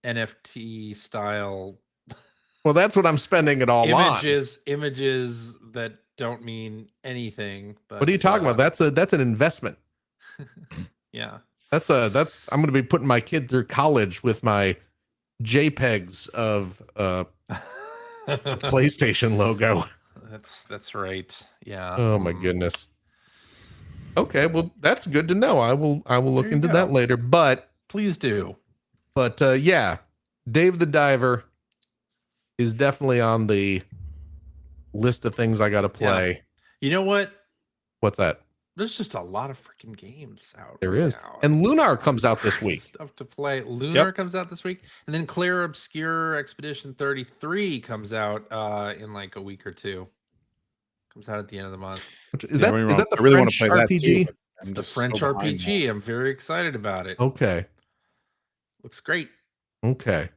NFT style. Well, that's what I'm spending it all on. Images that don't mean anything. But what are you talking about? That's an investment. Yeah. I'm going to be putting my kid through college with my JPEGs of PlayStation logo. That's right. Yeah. Oh my goodness. Okay, well that's good to know. I will look into that later. But please do. But yeah, Dave the Diver is definitely on the list of things I got to play. Yeah. You know what? What's that? There's just a lot of freaking games out. There is. And Lunar comes out this week. Stuff to play. Lunar comes out this week. And then Claire Obscure Expedition 33 comes out in like a week or two. Comes out at the end of the month. Is that the French RPG? It's the French RPG. I'm very excited about it. Okay. Looks great. Okay.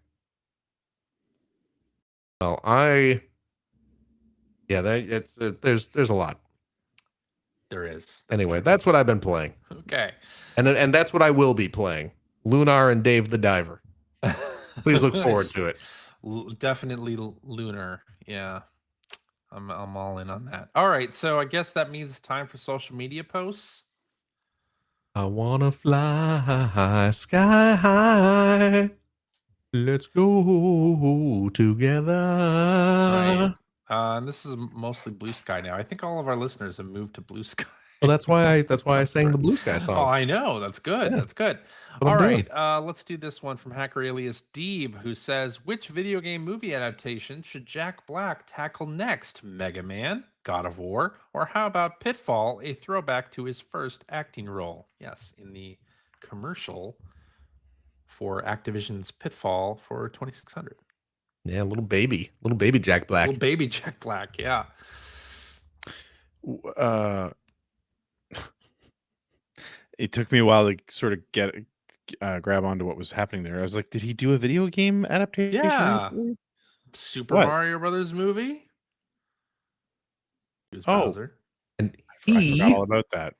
Well, there's a lot. There is. Anyway, that's what I've been playing. Okay. And that's what I will be playing. Lunar and Dave the Diver. Please look forward to it. Definitely Lunar. Yeah. I'm all in on that. All right, so I guess that means it's time for social media posts. I wanna fly sky high. Let's go together. That's right. And this is mostly Blue Sky now. I think all of our listeners have moved to Blue Sky. Well, that's why I sang the Blue Sky song. Oh, I know. That's good. Yeah. That's good. All right. Let's do this one from Hacker Alias Deeb, who says, which video game movie adaptation should Jack Black tackle next? Mega Man, God of War, or how about Pitfall, a throwback to his first acting role? Yes, in the commercial for Activision's Pitfall for 2600. Yeah, little baby Jack Black. Little baby Jack Black, yeah. It took me a while to sort of grab onto what was happening there. I was like, did he do a video game adaptation? Yeah. Recently? Super Mario Brothers movie? Bowser. And I forgot all about that.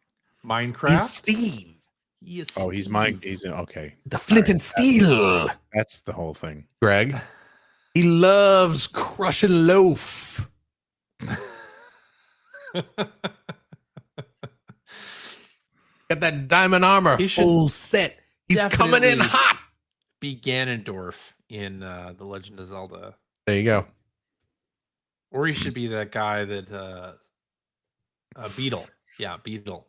Minecraft? He's Steve. He's okay. The Flint and Steel. That's the whole thing. Greg. He loves crushing loaf. Got that diamond armor, full set. He's coming in hot. Be Ganondorf in The Legend of Zelda. There you go. Or he should be that guy that Beetle. Yeah, Beetle.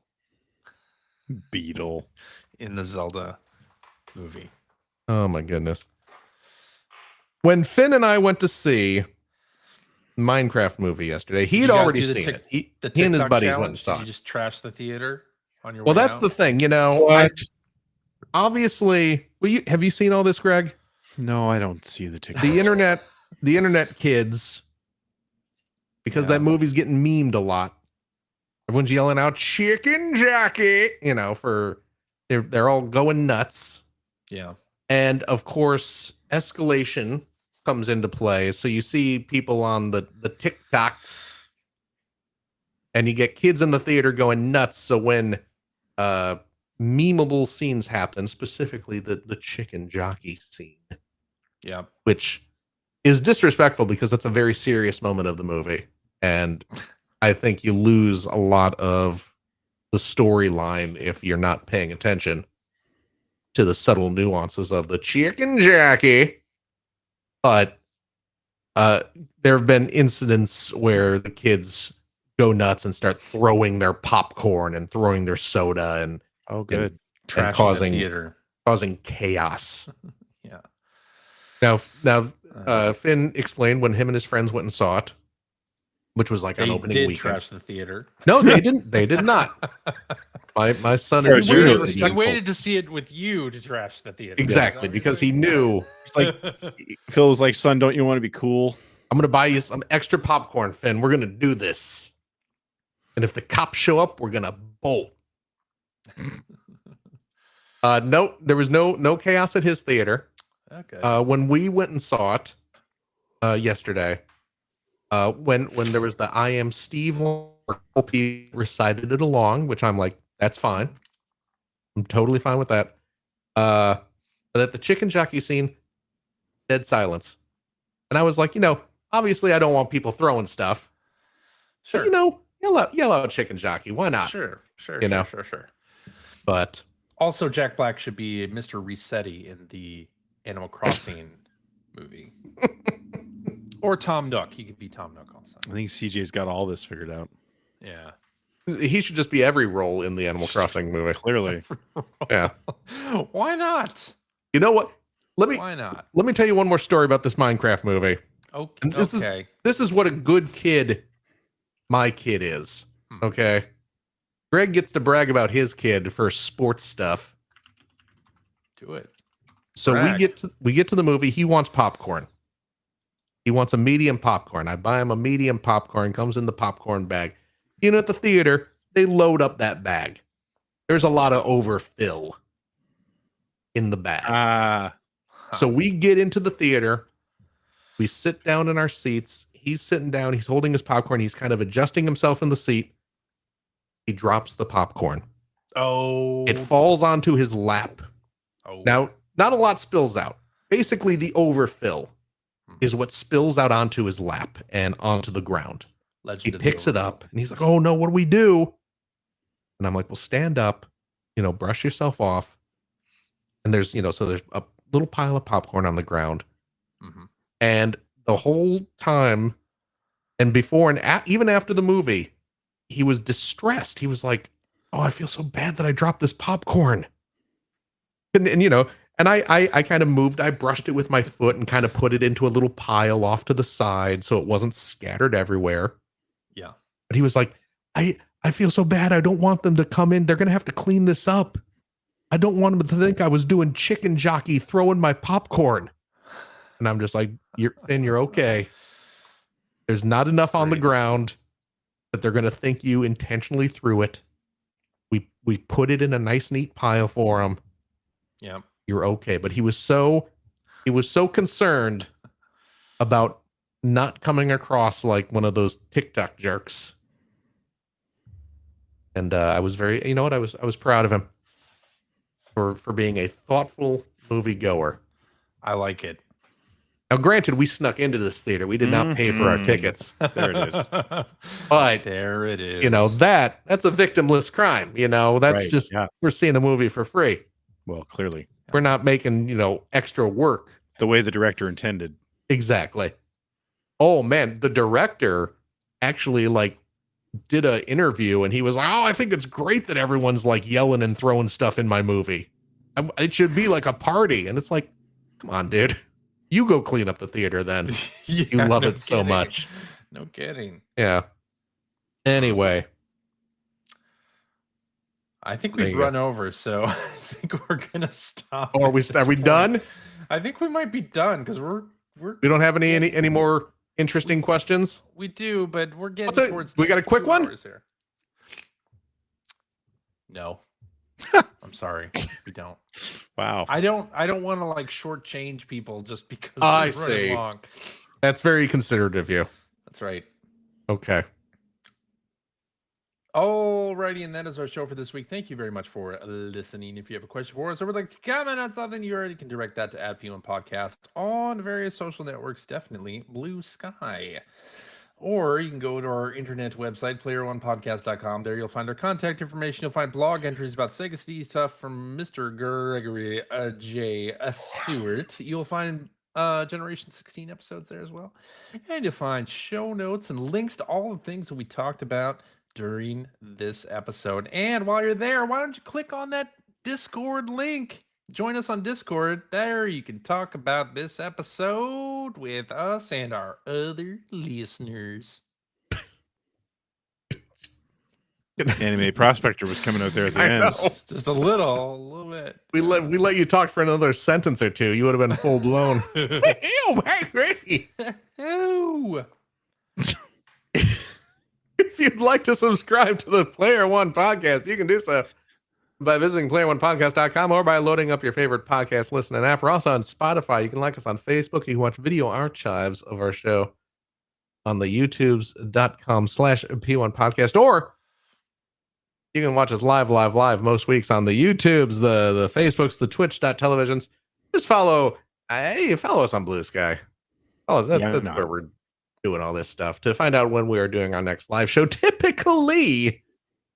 Beetle in the Zelda movie. Oh my goodness. When Finn and I went to see Minecraft movie yesterday, he'd already seen it. He and his buddies went and saw it. You just trashed the theater on your way. Well, that's out? the thing, you know. Obviously, have you seen all this, Greg? No, I don't see the TikTok. The internet kids, because that movie's getting memed a lot. Everyone's yelling out "chicken jacket," you know, they're all going nuts. Yeah. And of course, escalation comes into play. So you see people on the TikToks, and you get kids in the theater going nuts. So when memeable scenes happen, specifically the chicken jockey scene, which is disrespectful because that's a very serious moment of the movie, and I think you lose a lot of the storyline if you're not paying attention to the subtle nuances of the chicken jockey. But there have been incidents where the kids go nuts and start throwing their popcorn and throwing their soda and good, trashing causing the theater, causing chaos. Yeah. Now, Finn explained when him and his friends went and saw it, which was like on opening weekend. They did trash the theater. No, they didn't. They did not. My son is he waited to see it with you to trash the theater. Exactly, because he knew. It's like Phil was like, "Son, don't you want to be cool? I'm going to buy you some extra popcorn, Finn. We're going to do this. And if the cops show up, we're going to bolt." No, there was no chaos at his theater. Okay. When we went and saw it yesterday, when there was the "I Am Steve" he recited it along, which I'm like, that's fine. I'm totally fine with that. But at the chicken jockey scene, dead silence. And I was like, obviously I don't want people throwing stuff. Sure. But, yell out chicken jockey. Why not? Sure. Sure. But also, Jack Black should be Mr. Resetti in the Animal Crossing movie. Or Tom Nook. He could be Tom Nook also. I think CJ's got all this figured out. Yeah. He should just be every role in the Animal Crossing movie. Clearly. Yeah. Why not? You know what? Why not? Let me tell you one more story about this Minecraft movie. Okay. This is what a good kid my kid is. Okay. Greg gets to brag about his kid for sports stuff. Do it. So we get to the movie. He wants popcorn. He wants a medium popcorn. I buy him a medium popcorn. Comes in the popcorn bag. At the theater, they load up that bag. There's a lot of overfill in the bag. So we get into the theater. We sit down in our seats. He's sitting down. He's holding his popcorn. He's kind of adjusting himself in the seat. He drops the popcorn. Oh. It falls onto his lap. Oh. Now, not a lot spills out. Basically, the overfill is what spills out onto his lap and onto the ground. He picks it up and he's like, "Oh no, what do we do?" And I'm like, "Well, stand up, brush yourself off." And there's, so there's a little pile of popcorn on the ground. Mm-hmm. And the whole time, and before and even after the movie, he was distressed. He was like, "Oh, I feel so bad that I dropped this popcorn." And I kind of moved. I brushed it with my foot and kind of put it into a little pile off to the side so it wasn't scattered everywhere. Yeah. But he was like, I feel so bad. I don't want them to come in. They're going to have to clean this up. I don't want them to think I was doing chicken jockey throwing my popcorn. And I'm just like, you're okay. There's not enough on the ground that they're going to think you intentionally threw it. We put it in a nice, neat pile for him. Yeah. You're okay. But he was so concerned about not coming across like one of those TikTok jerks. And I was very, I was proud of him for being a thoughtful movie goer. I like it. Now, granted, we snuck into this theater. We did not pay for our tickets. There it is. But there it is. That's a victimless crime. That's right, just, we're seeing a movie for free. Well, clearly. We're not making, extra work. The way the director intended. Exactly. Oh man, the director actually did an interview and he was like, "Oh, I think it's great that everyone's yelling and throwing stuff in my movie. It should be like a party." And it's like, come on, dude. You go clean up the theater then. Yeah, you love it so much. No kidding. Yeah. Anyway. I think we've run over, so I think we're gonna stop. Oh, are we done? I think we might be done because we don't have any more interesting questions. We do, but we're getting towards. We got a quick one here. No. I'm sorry, we don't. Wow. I don't want to like shortchange people just because I we're running see. long. That's very considerate of you. That's right. Okay. Alrighty, and that is our show for this week. Thank you very much for listening. If you have a question for us or would like to comment on something, you already can direct that to @P1 Podcast on various social networks, definitely Blue Sky. Or you can go to our internet website, player1podcast.com. There you'll find our contact information. You'll find blog entries about Sega CD stuff from Mr. Gregory J. Seward. You'll find Generation 16 episodes there as well. And you'll find show notes and links to all the things that we talked about during this episode. And while you're there, why don't you click on that Discord link? Join us on Discord. There you can talk about this episode with us and our other listeners. Anime Prospector was coming out there at the I end. know. Just a little bit. We let you talk for another sentence or two. You would have been full blown. Ew, hey. Ooh. If you'd like to subscribe to the Player One Podcast, you can do so by visiting player1podcast.com or by loading up your favorite podcast listening app. We're also on Spotify. You can like us on Facebook. You can watch video archives of our show on the youtubes.com/P1 Podcast, or you can watch us live most weeks on the YouTubes, the Facebooks, the Twitch.televisions. Just follow us on Blue Sky. That's where we're doing all this stuff to find out when we are doing our next live show. Typically,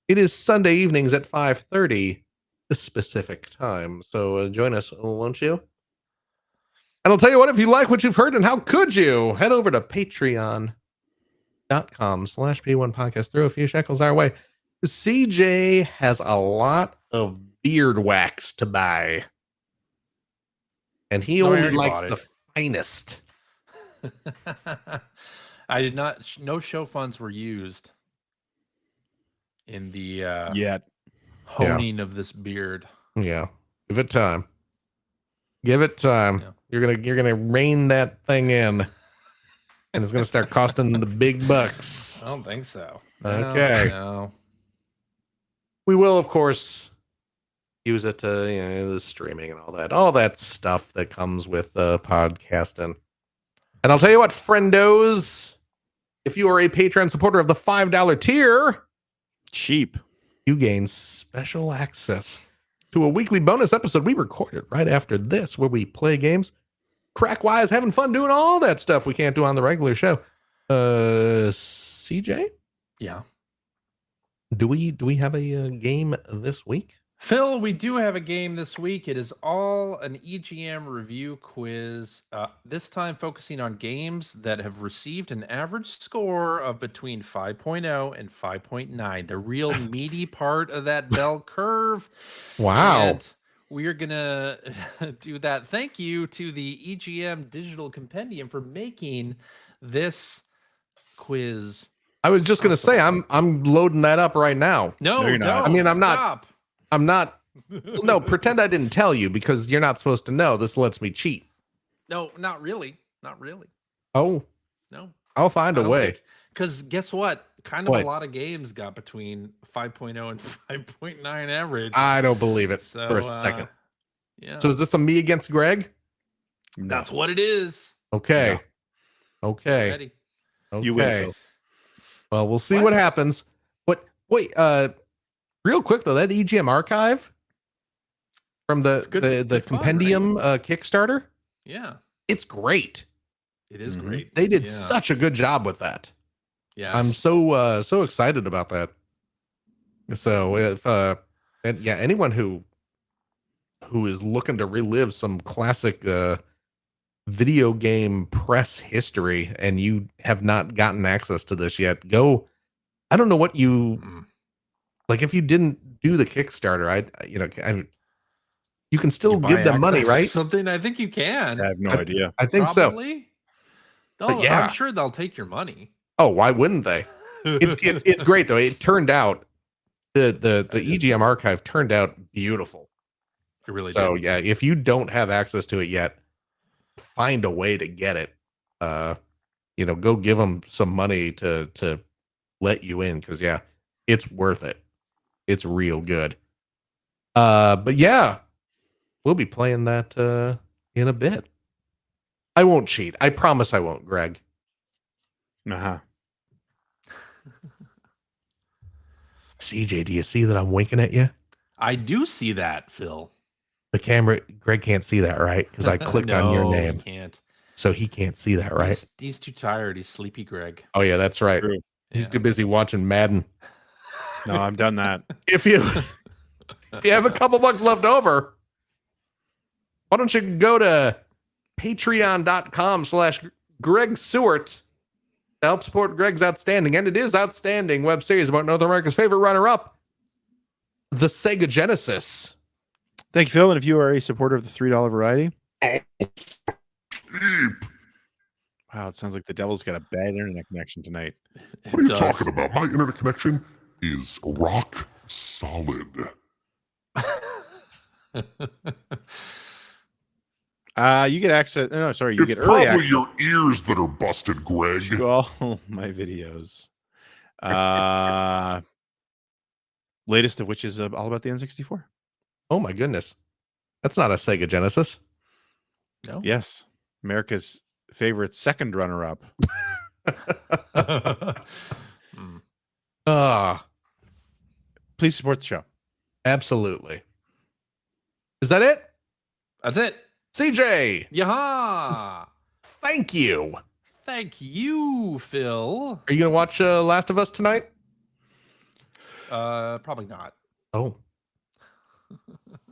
it is Sunday evenings at 5:30, the specific time. So join us, won't you? And I'll tell you what, if you like what you've heard, and how could you, head over to patreon.com/P1 Podcast. Throw a few shekels our way. CJ has a lot of beard wax to buy, and he only likes the finest. I did not. No show funds were used in the honing of this beard. Yeah, give it time. Give it time. Yeah. You're gonna rein that thing in, and it's gonna start costing the big bucks. I don't think so. Okay. No. We will, of course, use it to the streaming and all that stuff that comes with podcasting. And I'll tell you what, friendos, if you are a Patreon supporter of the $5 tier, cheap, you gain special access to a weekly bonus episode we recorded right after this, where we play games, crack-wise, having fun doing all that stuff we can't do on the regular show. CJ? Yeah. Do we have a game this week? Phil, we do have a game this week. It is all an EGM review quiz, this time focusing on games that have received an average score of between 5.0 and 5.9, the real meaty part of that bell curve. Wow. And we are going to do that. Thank you to the EGM Digital Compendium for making this quiz. I was just going to say, I'm loading that up right now. No, you're not. I mean, I'm Stop. not. No, pretend I didn't tell you, because you're not supposed to know. This lets me cheat. No, not really. Not really. Oh, no. I'll find a way. Because guess what? A lot of games got between 5.0 and 5.9 average. I don't believe it for a second. Yeah. So is this a me against Greg? No. That's what it is. Okay. Yeah. Okay. Ready. Okay. You win, Phil. Well, we'll see what happens. Wait, real quick though, that EGM archive from the compendium Kickstarter. Yeah. It's great. It is great. They did such a good job with that. Yes. I'm so excited about that. So if anyone who is looking to relive some classic video game press history and you have not gotten access to this yet, go. I don't know what you like. If you didn't do the Kickstarter, you can still give them money, right? Something. I think you can. I have no idea. I think Probably. so. Oh, yeah. I'm sure they'll take your money. Oh, why wouldn't they? It's great though. It turned out the EGM archive turned out beautiful. It really so did. Yeah, if you don't have access to it yet, find a way to get it. Go give them some money to let you in, because it's worth it. It's real good. But yeah, we'll be playing that in a bit. I won't cheat. I promise I won't, Greg. Uh-huh. CJ, do you see that I'm winking at you? I do see that, Phil. The camera, Greg can't see that, right? Because I clicked on your name. He can't. So he can't see that, right? He's too tired. He's sleepy, Greg. Oh, yeah, that's right. True. He's too busy watching Madden. No, I've done that. If you have a couple bucks left over, why don't you go to patreon.com/Greg Seward to help support Greg's outstanding, and it is outstanding, web series about North America's favorite runner-up, the Sega Genesis. Thank you, Phil. And if you are a supporter of the $3 variety, wow, it sounds like the devil's got a bad internet connection tonight. What are you talking about? My internet connection is rock solid. You get access. No, sorry, you It's get early probably access your ears that are busted, Greg. to all my videos. Latest of which is all about the N64. Oh my goodness. That's not a Sega Genesis. No. Yes, America's favorite second runner-up. Please support the show. Absolutely. Is that it? That's it. CJ. Yaha! Thank you. Thank you, Phil. Are you going to watch Last of Us tonight? Probably not. Oh.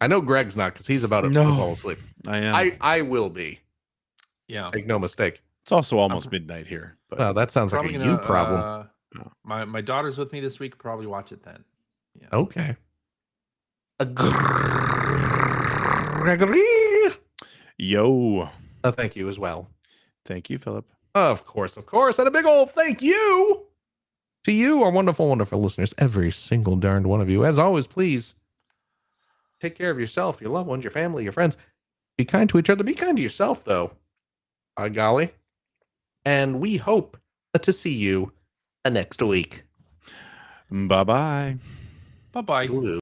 I know Greg's not because he's about to fall asleep. I am. I will be. Yeah. Make no mistake. It's also almost midnight here. But Well, that sounds like a you problem. My daughter's with me this week. Probably watch it then. Yeah. Okay. Gregory. yo, Thank you as well. thank you, Philip. Of course. And a big old thank you to you, our wonderful, wonderful listeners, every single darned one of you. As always, please take care of yourself, your loved ones, your family, your friends. Be kind to each other. Be kind to yourself, though. By golly. And we hope to see you next week. Bye-bye. Bye-bye. Blue.